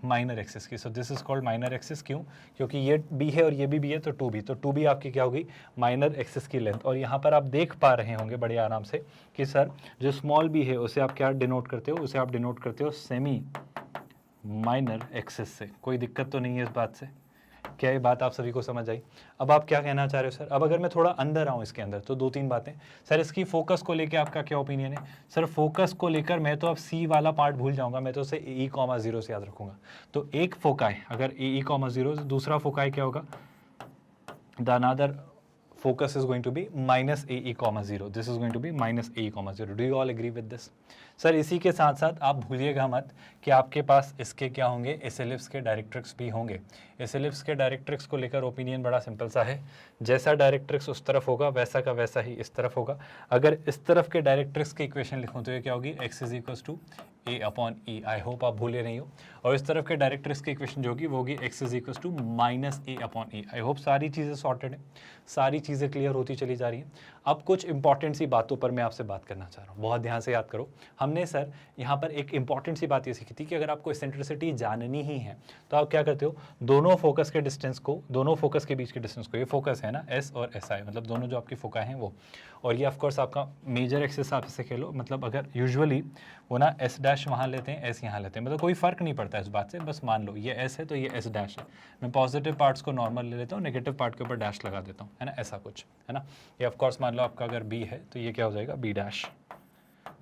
माइनर एक्सिस की। So this is called minor axis. क्यों? क्योंकि ये बी है और ये भी है, तो 2b, तो 2b आपकी क्या होगी? माइनर एक्सिस की लेंथ। और यहाँ पर आप देख पा रहे होंगे बड़े आराम से कि सर जो स्मॉल b है उसे आप क्या डिनोट करते हो? उसे आप डिनोट करते हो सेमी माइनर एक्सिस से। कोई दिक्कत तो नहीं है इस बात से? क्या ये बात आप सभी को समझ आई? अब आप क्या कहना चाह रहे हो सर? अब अगर मैं थोड़ा अंदर आऊँ इसके अंदर तो 2-3 बातें। सर इसकी फोकस को लेकर आपका क्या ओपिनियन है? सर फोकस को लेकर मैं तो अब सी वाला पार्ट भूल जाऊंगा, मैं तो उसे e,0 से याद रखूंगा। तो एक फोकाई अगर e,0, दूसरा फोकाई क्या होगा? The another focus is going to be -ae,0. This is going to be -ae,0. Do you all agree with this? Sir इसी के साथ साथ आप भूलिएगा मत कि आपके पास इसके क्या होंगे? इस एलिप्स के डायरेक्ट्रिक्स भी होंगे। इस एलिप्स के डायरेक्ट्रिक्स को लेकर ओपिनियन बड़ा सिंपल सा है, जैसा डायरेक्ट्रिक्स उस तरफ होगा वैसा का वैसा ही इस तरफ होगा। अगर इस तरफ के डायरेक्ट्रिक्स की इक्वेशन लिखूँ तो ये क्या होगी? x = a/e। आई होप आप भूले नहीं हो। और इस तरफ के डायरेक्ट्रिक्स की इक्वेशन जो होगी वो होगी x = -a/e। आई होप सारी चीज़ें सॉर्टेड है, सारी चीज़ें क्लियर होती चली जा रही हैं। अब कुछ इंपॉर्टेंट सी बातों पर मैं आपसे बात करना चाह रहा हूँ, बहुत ध्यान से याद करो। हमने सर यहाँ पर एक इंपॉर्टेंट सी बात ये सीखी थी कि अगर आपको एसेंट्रिसिटी जाननी ही है तो आप क्या करते हो? दोनों फोकस के डिस्टेंस को, दोनों फोकस के बीच के डिस्टेंस को, ये फोकस है ना S और SI, मतलब दोनों जो आपकी फोका हैं वो, और ये ऑफकोर्स आपका मेजर एक्सिस आप इसे खेलो, मतलब अगर यूजुअली वो ना S' वहाँ लेते हैं, S यहाँ लेते हैं, मतलब कोई फर्क नहीं पड़ता इस बात से। बस मान लो ये S है तो ये S' है। मैं पॉजिटिव पार्ट्स को नॉर्मल ले लेता हूँ, नेगेटिव पार्ट के ऊपर डैश लगा देता हूँ, है ना, ऐसा कुछ, है ना। ये ऑफकोर्स मान लो आपका अगर B है तो ये क्या हो जाएगा? B'।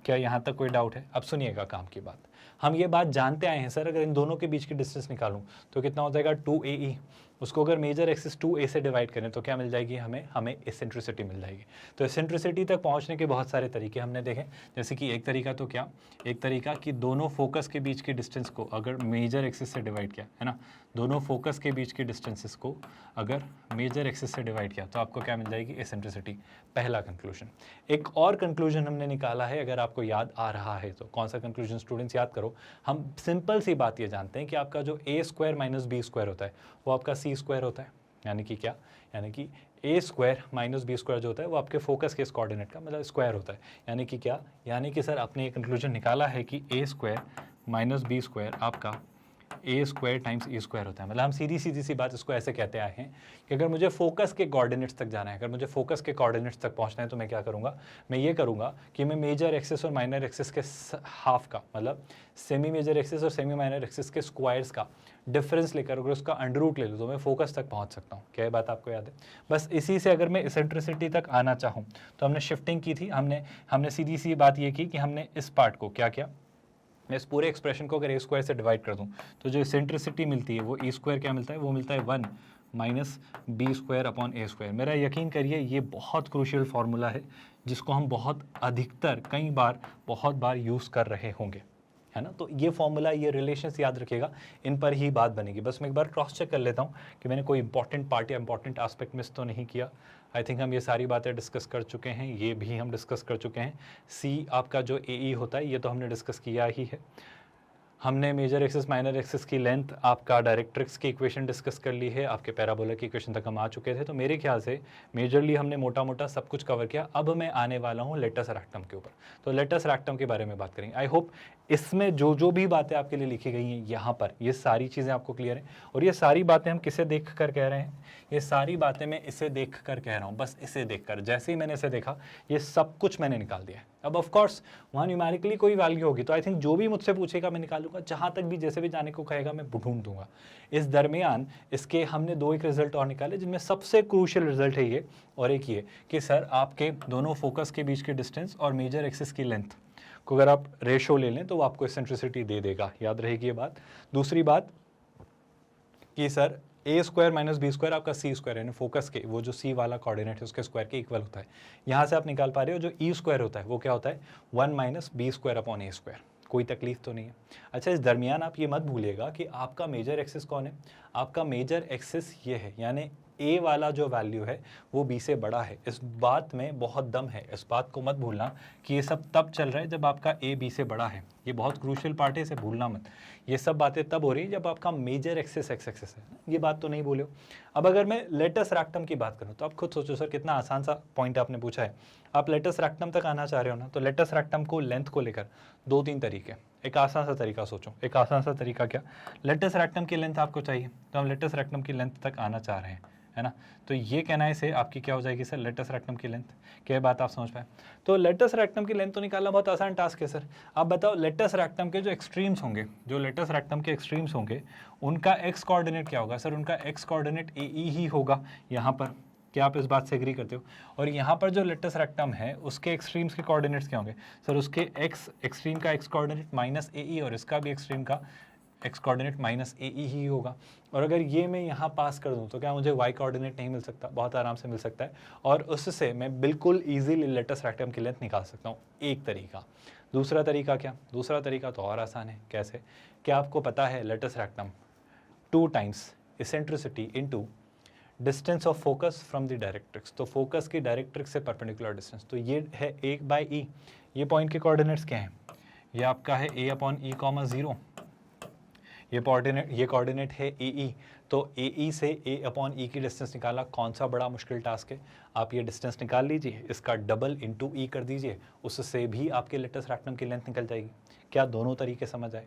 क्या यहाँ तक कोई डाउट है? अब सुनिएगा काम की बात। हम ये बात जानते आए हैं सर, अगर इन दोनों के बीच की डिस्टेंस निकालूं तो कितना हो जाएगा? 2ae। उसको अगर मेजर एक्सिस 2a से डिवाइड करें तो क्या मिल जाएगी हमें एसेंट्रिसिटी मिल जाएगी। तो एसेंट्रिसिटी तक पहुंचने के बहुत सारे तरीके हमने देखे, जैसे कि एक तरीका तो क्या, एक तरीका कि दोनों फोकस के बीच की डिस्टेंस को अगर मेजर एक्सिस से डिवाइड किया, है ना, दोनों फोकस के बीच की डिस्टेंसेस को अगर मेजर एक्सिस से डिवाइड किया तो आपको क्या मिल जाएगी? एसेंट्रिसिटी। पहला कंक्लूजन। एक और कंक्लूजन हमने निकाला है, अगर आपको याद आ रहा है तो। कौन सा कंक्लूजन स्टूडेंट्स? याद करो। हम सिंपल सी बात ये जानते हैं कि आपका जो a² - b² होता है वो आपका c² होता है। यानी कि क्या? यानी कि a² - b² जो होता है वो आपके फोकस के इस कोऑर्डिनेट का मतलब स्क्वायर होता है। यानी कि क्या? यानी कि सर आपने ये कंक्लूजन निकाला है कि a² - b² आपका a² × e² होता है। मतलब हम सीधी सी बात इसको ऐसे कहते आए हैं कि अगर मुझे फोकस के कोऑर्डिनेट्स तक जाना है, अगर मुझे फोकस के कोऑर्डिनेट्स तक पहुंचना है तो मैं क्या करूंगा? मैं ये करूंगा कि मैं मेजर एक्सिस और माइनर एक्सिस के हाफ का, मतलब सेमी मेजर एक्सिस और सेमी माइनर एक्सिस के स्क्वायर्स का डिफरेंस लेकर अगर उसका अंडर ले लूँ तो मैं फोकस तक पहुंच सकता हूँ। क्या ये बात आपको याद है? बस इसी से अगर मैं एसेंट्रिसिटी तक आना चाहूँ तो हमने शिफ्टिंग की थी, हमने सीधी सी बात ये की कि हमने इस पार्ट को क्या किया, मैं इस पूरे एक्सप्रेशन को अगर a² से डिवाइड कर दूं तो जो एसेंट्रिसिटी मिलती है वो e² क्या मिलता है? वो मिलता है 1 - b²/a²। मेरा यकीन करिए ये बहुत क्रूशियल फार्मूला है जिसको हम बहुत अधिकतर, कई बार, बहुत बार यूज़ कर रहे होंगे, है ना। तो ये फॉर्मूला, ये रिलेशंस याद रखिएगा, इन पर ही बात बनेगी। बस मैं एक बार क्रॉस चेक कर लेता हूँ कि मैंने कोई इंपॉर्टेंट पार्ट या इंपॉर्टेंट एस्पेक्ट मिस तो नहीं किया। आई थिंक हम ये सारी बातें डिस्कस कर चुके हैं, ये भी हम डिस्कस कर चुके हैं। सी आपका जो ए होता है ये तो हमने डिस्कस किया ही है। हमने मेजर एक्सिस माइनर एक्सिस की लेंथ, आपका डायरेक्ट्रिक्स की इक्वेशन डिस्कस कर ली है, आपके पैराबोला की इक्वेशन तक हम आ चुके थे। तो मेरे ख्याल से मेजरली हमने मोटा मोटा सब कुछ कवर किया। अब मैं आने वाला हूँ लेटस रेक्टम के ऊपर। तो लेटस रेक्टम के बारे में बात करेंगे। आई होप इसमें जो जो भी बातें आपके लिए लिखी गई हैं यहाँ पर, ये सारी चीज़ें आपको क्लियर हैं। और ये सारी बातें हम किसे देख कर कह रहे हैं? ये सारी बातें मैं इसे देख कर कह रहा हूँ, बस इसे देख कर। जैसे ही मैंने इसे देखा, ये सब कुछ मैंने निकाल दिया है। अब ऑफ कोर्स वहाँ न्यूमेरिकली कोई वैल्यू होगी तो आई थिंक जो भी मुझसे पूछेगा मैं निकालूंगा, जहाँ तक भी जैसे भी जाने को कहेगा मैं ढूंढ दूंगा। इस दरमियान इसके हमने दो एक रिजल्ट और निकाले, जिनमें सबसे क्रूशियल रिजल्ट है ये, और एक ये कि सर आपके दोनों फोकस के बीच की डिस्टेंस और मेजर एक्सिस की लेंथ को अगर आप रेशो ले लें तो वो आपको एसेंट्रिसिटी दे देगा। याद रहेगी ये बात। दूसरी बात कि सर ए स्क्वायर माइनस बी स्क्वायर आपका सी स्क्वायर, यानी फोकस के वो जो सी वाला कोऑर्डिनेट है उसके स्क्वायर के इक्वल होता है। यहाँ से आप निकाल पा रहे हो जो ई स्क्वायर होता है वो क्या होता है? 1 minus B square upon A square. कोई तकलीफ तो नहीं है। अच्छा, इस दरमियान आप ये मत भूलिएगा कि आपका मेजर एक्सिस कौन है? आपका मेजर एक्सिस ये है, यानी ए वाला जो वैल्यू है वो बी से बड़ा है। इस बात में बहुत दम है, इस बात को मत भूलना कि ये सब तब चल रहा है जब आपका ए बी से बड़ा है। ये बहुत क्रूशियल पार्ट है, इसे भूलना मत। ये सब बातें तब हो रही है जब आपका मेजर एक्सिस एक्स एक्सिस है। ये बात तो नहीं भूलो। अब अगर मैं लेटस रेक्टम की बात करूँ तो आप खुद सोचो सर कितना आसान सा पॉइंट आपने पूछा है। आप लेटस रेक्टम तक आना चाह रहे हो ना, तो लेटस रेक्टम को लेंथ को लेकर दो तीन तरीके। एक आसान सा तरीका सोचो, एक आसान सा तरीका क्या? लेटस रेक्टम की लेंथ आपको चाहिए तो हम लेटस रेक्टम की लेंथ तक आना चाह रहे हैं, है ना। तो ये कहना है से आपकी क्या हो जाएगी सर? लेटस रेक्टम की लेंथ। क्या बात आप समझ पाए? तो लेटस रेक्टम की लेंथ तो निकालना बहुत आसान टास्क है सर। आप बताओ लेटस रेक्टम के जो एक्सट्रीम्स होंगे, जो लेटस रेक्टम के एक्सट्रीम्स होंगे, उनका एक्स कोऑर्डिनेट क्या होगा? सर उनका एक्स कोऑर्डिनेट ए ही होगा यहाँ पर। क्या आप इस बात से एग्री करते हो? और यहाँ पर जो लेटस रेक्टम है उसके एक्सट्रीम्स के कोऑर्डिनेट्स क्या होंगे? सर उसके एक्स एक्सट्रीम का एक्स कोऑर्डिनेट माइनस ए और इसका भी एक्सट्रीम का एक्स कोऑर्डिनेट माइनस ए ही होगा। और अगर ये मैं यहाँ पास कर दूँ तो क्या मुझे वाई कोऑर्डिनेट नहीं मिल सकता? बहुत आराम से मिल सकता है। और उससे मैं बिल्कुल ईजीली लेटस रेक्टम की लेंथ निकाल सकता हूँ। एक तरीका। दूसरा तरीका क्या? दूसरा तरीका तो और आसान है। कैसे? क्या आपको पता है latus rectum 2 times eccentricity into distance of focus from the directrix. तो फोकस की डायरेक्ट्रिक्स से परपेंडिकुलर डिस्टेंस, तो ये है 1/e। ये पॉइंट के कोऑर्डिनेट्स क्या हैं? ये आपका है a अपॉन e कॉमा 0। ये कोऑर्डिनेट है ए। तो ए से a अपॉन ई की डिस्टेंस निकाला। कौन सा बड़ा मुश्किल टास्क है? आप ये डिस्टेंस निकाल लीजिए, इसका डबल इंटू ई कर दीजिए, उससे भी आपके लेटस रेक्टम की लेंथ निकल जाएगी। क्या दोनों तरीके समझ आए?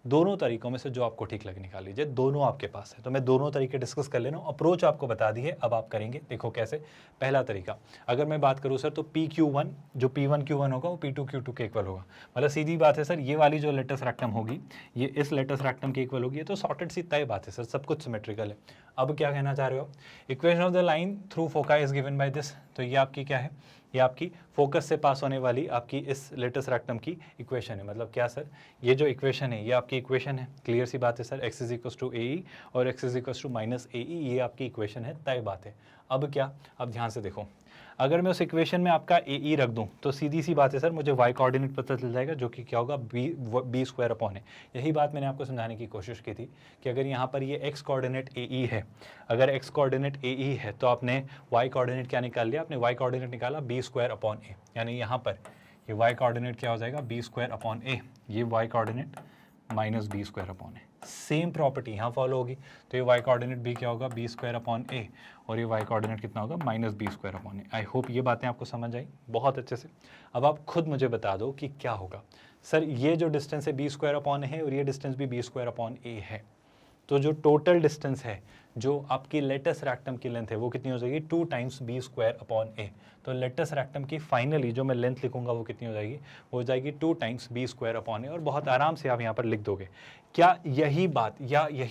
दोनों तरीकों में से जो आपको ठीक लगे निकाल लीजिए, दोनों आपके पास है। तो मैं दोनों तरीके डिस्कस कर लेना। अप्रोच आपको बता दी है, अब आप करेंगे। देखो कैसे। पहला तरीका, अगर मैं बात करूँ सर तो PQ1 जो P1Q1 होगा वो P2Q2 के इक्वल होगा। मतलब सीधी बात है सर, ये वाली जो लेटस रेक्टम होगी ये इस लेटस रेक्टम के इक्वल होगी। ये तो सॉर्टेड सी तय बात है सर, सब कुछ सिमेट्रिकल है। अब क्या कहना चाह रहे हो? Equation of the line through फोका इज गिवन बाय दिस। तो ये आपकी क्या है? ये आपकी फोकस से पास होने वाली आपकी इस लेटस रेक्टम की इक्वेशन है। मतलब क्या सर? ये जो इक्वेशन है ये आपकी इक्वेशन है। क्लियर सी बात है सर, x इज टू ए और x इज टू माइनस ए, ये आपकी इक्वेशन है, तय बात है। अब क्या? अब ध्यान से देखो, अगर मैं उस इक्वेशन में आपका ए रख दूं तो सीधी सी बात है सर, मुझे y कोऑर्डिनेट पता चल जाएगा जो कि क्या होगा? बी स्क्वायर अपॉन है। यही बात मैंने आपको समझाने की कोशिश की थी कि अगर यहाँ पर ये x कोऑर्डिनेट ए है, अगर x कोऑर्डिनेट ए है तो आपने y कोऑर्डिनेट क्या निकाल लिया? आपने y कोऑर्डिनेट निकाला बी स्क्वायर अपॉन ए। यानी यहाँ पर ये y कोऑर्डिनेट क्या हो जाएगा? B square upon A. ये y coordinate minus B square upon A. Same property यहाँ फॉलो होगी। तो ये y कोऑर्डिनेट भी क्या होगा? बी स्क्वायर अपॉन ए, और ये y कोऑर्डिनेट कितना होगा? Minus B square upon a. I hope ये बातें आपको समझ आई बहुत अच्छे से। अब आप खुद मुझे बता दो कि क्या होगा। सर ये जो डिस्टेंस है बी स्क्वायर अपॉन ए है और ये डिस्टेंस भी बी स्क्वायर अपॉन ए है। तो जो टोटल डिस्टेंस है, जो आपकी लेटस रेक्टम की लेंथ है, वो कितनी हो जाएगी? 2 टाइम्स बी स्क्वायर अपॉन ए। तो लेटस रेक्टम की फाइनली जो मैं लेंथ लिखूंगा वो कितनी हो जाएगी? वो हो जाएगी 2 टाइम्स बी स्क्वायर अपॉन ए। और बहुत आराम से आप यहाँ पर लिख दोगे। क्या यही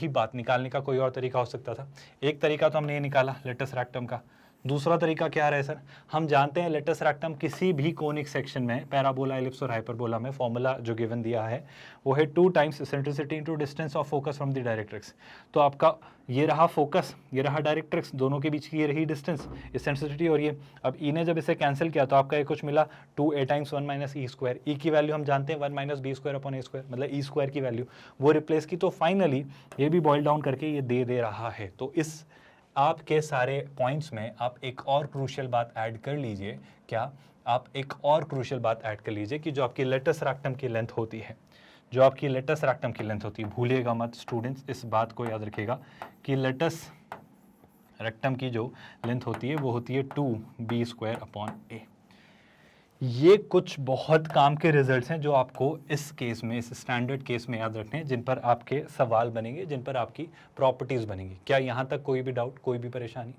बात निकालने का कोई और तरीका हो सकता था? एक तरीका तो हमने ये निकाला लेटस रेक्टम का, दूसरा तरीका क्या है सर, हम जानते हैं लेटस रेक्टम किसी भी कोनिक सेक्शन में, पैराबोला, एलिप्स और हाइपरबोला में फॉर्मूला जो गिवन दिया है वो है 2 times eccentricity into distance of focus from the directrix. तो आपका ये रहा फोकस, ये रहा डायरेक्ट्रिक्स, दोनों के बीच की ये रही डिस्टेंस, इसेंट्रिसिटी, और ये अब ई ने जब इसे कैंसिल किया तो आपका ये कुछ मिला 2a times 1 minus E square. ई की वैल्यू हम जानते हैं 1 minus B square upon A square, मतलब ई स्क्वायर की वैल्यू वो रिप्लेस की। तो फाइनली ये भी बॉइल डाउन करके ये दे रहा है। तो इस आपके सारे पॉइंट्स में आप एक और क्रूशियल बात ऐड कर लीजिए। क्या? आप एक और क्रूशियल बात ऐड कर लीजिए कि जो आपकी लेटस रेक्टम की लेंथ होती है, जो आपकी लेटस रेक्टम की लेंथ होती है, भूलिएगा मत स्टूडेंट्स, इस बात को याद रखिएगा कि लेटस रेक्टम की जो लेंथ होती है वो होती है 2b स्क्वायर अपॉन ए। ये कुछ बहुत काम के रिजल्ट्स हैं जो आपको इस केस में, इस स्टैंडर्ड केस में याद रखने हैं, जिन पर आपके सवाल बनेंगे, जिन पर आपकी प्रॉपर्टीज बनेंगी। क्या यहाँ तक कोई भी डाउट, कोई भी परेशानी?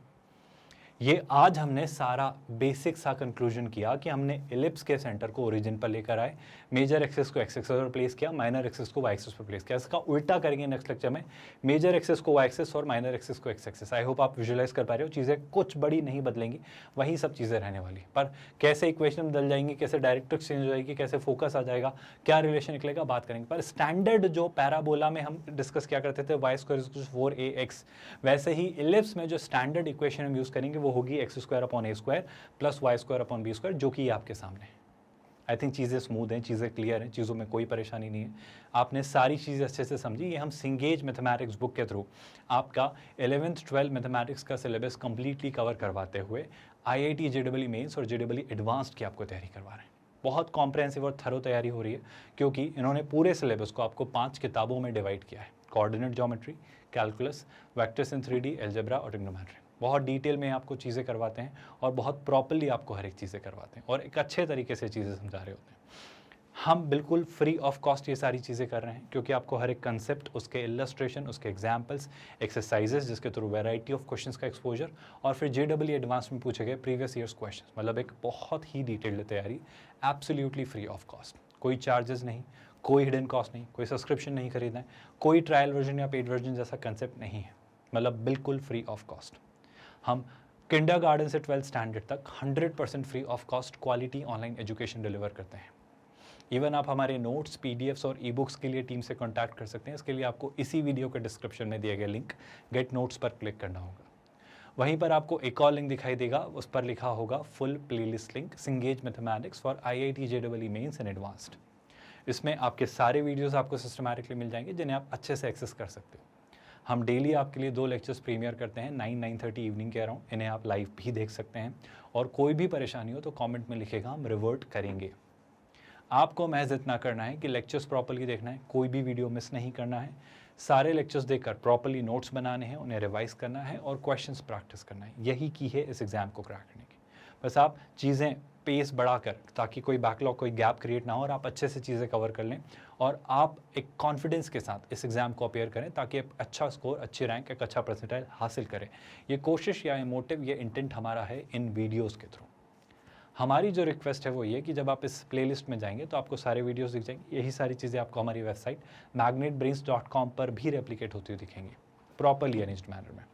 ये आज हमने सारा बेसिक सा कंक्लूजन किया कि हमने एलिप्स के सेंटर को ओरिजिन पर लेकर आए, मेजर एक्सिस को एक्स एक्सिस पर प्लेस किया, माइनर एक्सिस को वाई एक्सिस पर प्लेस किया। इसका उल्टा करेंगे नेक्स्ट लेक्चर में, मेजर एक्सिस को वाई एक्सिस और माइनर एक्सिस को एक्स एक्सिस। आई होप आप विजुअलाइज कर पा रहे हो, चीज़ें कुछ बड़ी नहीं बदलेंगी, वही सब चीज़ें रहने वाली। पर कैसे इक्वेशन बदल जाएंगी, कैसे डायरेक्ट्रिक्स चेंज हो जाएगी, कैसे फोकस आ जाएगा, क्या रिलेशन निकलेगा, बात करेंगे। पर स्टैंडर्ड जो पैराबोला में हम डिस्कस किया करते थे वाई स्क्वायर 4ax, वैसे ही एलिप्स में जो स्टैंडर्ड इक्वेशन हम यूज़ करेंगे वो होगी X square upon A square plus Y square upon B square, जो कि आपके सामने है। आई थिंक चीज़ें स्मूथ हैं, चीज़ें क्लियर हैं, चीज़ों में कोई परेशानी नहीं है, आपने सारी चीज़ें अच्छे से समझी। ये हम सिंगेज मैथमेटिक्स बुक के थ्रू आपका 11th 12th मैथमेटिक्स का सिलेबस कंप्लीटली कवर करवाते हुए IIT JEE मेंस और JEE एडवांस्ड की आपको तैयारी करवा रहे हैं। बहुत कॉम्प्रहेंसिव और थरो तैयारी हो रही है, क्योंकि इन्होंने पूरे सिलेबस को आपको 5 किताबों में डिवाइड किया है। Coordinate geometry, calculus, vectors in 3D, algebra और ट्रिग्नोमेट्री। बहुत डिटेल में आपको चीज़ें करवाते हैं और बहुत प्रॉपरली आपको हर एक चीज़ें करवाते हैं और एक अच्छे तरीके से चीज़ें समझा रहे होते हैं। हम बिल्कुल फ्री ऑफ कॉस्ट ये सारी चीज़ें कर रहे हैं, क्योंकि आपको हर एक कंसेप्ट, उसके इलस्ट्रेशन, उसके एग्जाम्पल्स, एक्सरसाइजेस, जिसके थ्रू वैरायटी ऑफ क्वेश्चंस का एक्सपोजर, और फिर JEE एडवांस में पूछे गए प्रीवियस ईयर्स क्वेश्चंस, मतलब एक बहुत ही डिटेल्ड तैयारी, एब्सोल्युटली फ्री ऑफ कॉस्ट। कोई चार्जेस नहीं, कोई हिडन कॉस्ट नहीं, कोई सब्सक्रिप्शन नहीं खरीदना है, कोई ट्रायल वर्जन या पेड वर्जन जैसा कंसेप्ट नहीं है, मतलब बिल्कुल फ्री ऑफ कॉस्ट। हम किंडरगार्टन से 12th स्टैंडर्ड तक 100% free of cost quality online education deliver करते हैं। इवन आप हमारे नोट्स, PDFs और ई-बुक्स के लिए टीम से कांटेक्ट कर सकते हैं। इसके लिए आपको इसी वीडियो के डिस्क्रिप्शन में दिए गए लिंक गेट नोट्स पर क्लिक करना होगा। वहीं पर आपको एक और लिंक दिखाई देगा, उस पर लिखा होगा फुल प्लेलिस्ट लिंक सिंगेज mathematics for IIT JEE mains and advanced. इसमें आपके सारे वीडियोस आपको सिस्टमैटिकली मिल जाएंगे, जिन्हें आप अच्छे से एक्सेस कर सकते हो। हम डेली आपके लिए 2 लेक्चर्स प्रीमियर करते हैं 9-9:30 इवनिंग के अराउंड। इन्हें आप लाइव भी देख सकते हैं, और कोई भी परेशानी हो तो कमेंट में लिखेगा, हम रिवर्ट करेंगे। आपको महज इतना करना है कि लेक्चर्स प्रॉपर्ली देखना है, कोई भी वीडियो मिस नहीं करना है, सारे लेक्चर्स देखकर प्रॉपर्ली नोट्स बनाने हैं, उन्हें रिवाइज करना है और क्वेश्चंस प्रैक्टिस करना है। यही की है इस एग्ज़ाम को क्रैक करने की। बस आप चीज़ें पेस बढ़ाकर, ताकि कोई बैकलॉग, कोई गैप क्रिएट ना हो, और आप अच्छे से चीज़ें कवर कर लें और आप एक कॉन्फिडेंस के साथ इस एग्ज़ाम को अपेयर करें, ताकि आप अच्छा स्कोर, अच्छी रैंक, एक अच्छा परसेंटाइल हासिल करें। ये कोशिश या ये मोटिव, ये इंटेंट हमारा है इन वीडियोज़ के थ्रू। हमारी जो रिक्वेस्ट है वो ये कि जब आप इस प्लेलिस्ट में जाएंगे तो आपको सारे वीडियोस दिख जाएंगे। यही सारी चीज़ें आपको हमारी वेबसाइट magnetbrains.com पर भी रेप्लिकेट होती हुई दिखेंगी, प्रॉपरली अरेंज्ड मैनर में।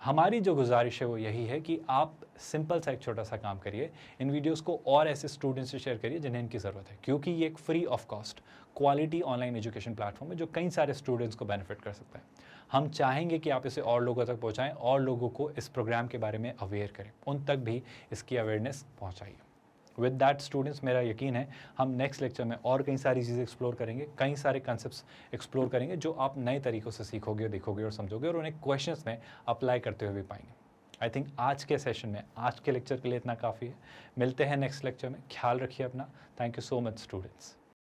हमारी जो गुजारिश है वो यही है कि आप सिंपल सा एक छोटा सा काम करिए, इन वीडियोस को और ऐसे स्टूडेंट्स से शेयर करिए जिन्हें इनकी ज़रूरत है, क्योंकि ये एक free of cost quality online education platform है जो कई सारे स्टूडेंट्स को बेनिफिट कर सकता है। हम चाहेंगे कि आप इसे और लोगों तक पहुंचाएं और लोगों को इस प्रोग्राम के बारे में अवेयर करें, उन तक भी इसकी अवेयरनेस पहुंचाइए। विद दैट स्टूडेंट्स, मेरा यकीन है हम नेक्स्ट लेक्चर में और कई सारी चीज़ें एक्सप्लोर करेंगे, कई सारे कंसेप्ट्स एक्सप्लोर करेंगे जो आप नए तरीक़ों से सीखोगे, देखोगे और समझोगे, और उन्हें क्वेश्चंस में अप्लाई करते हुए भी पाएंगे। आई थिंक आज के सेशन में, आज के लेक्चर के लिए इतना काफ़ी है। मिलते हैं नेक्स्ट लेक्चर में, ख्याल रखिए अपना। Thank you so much students.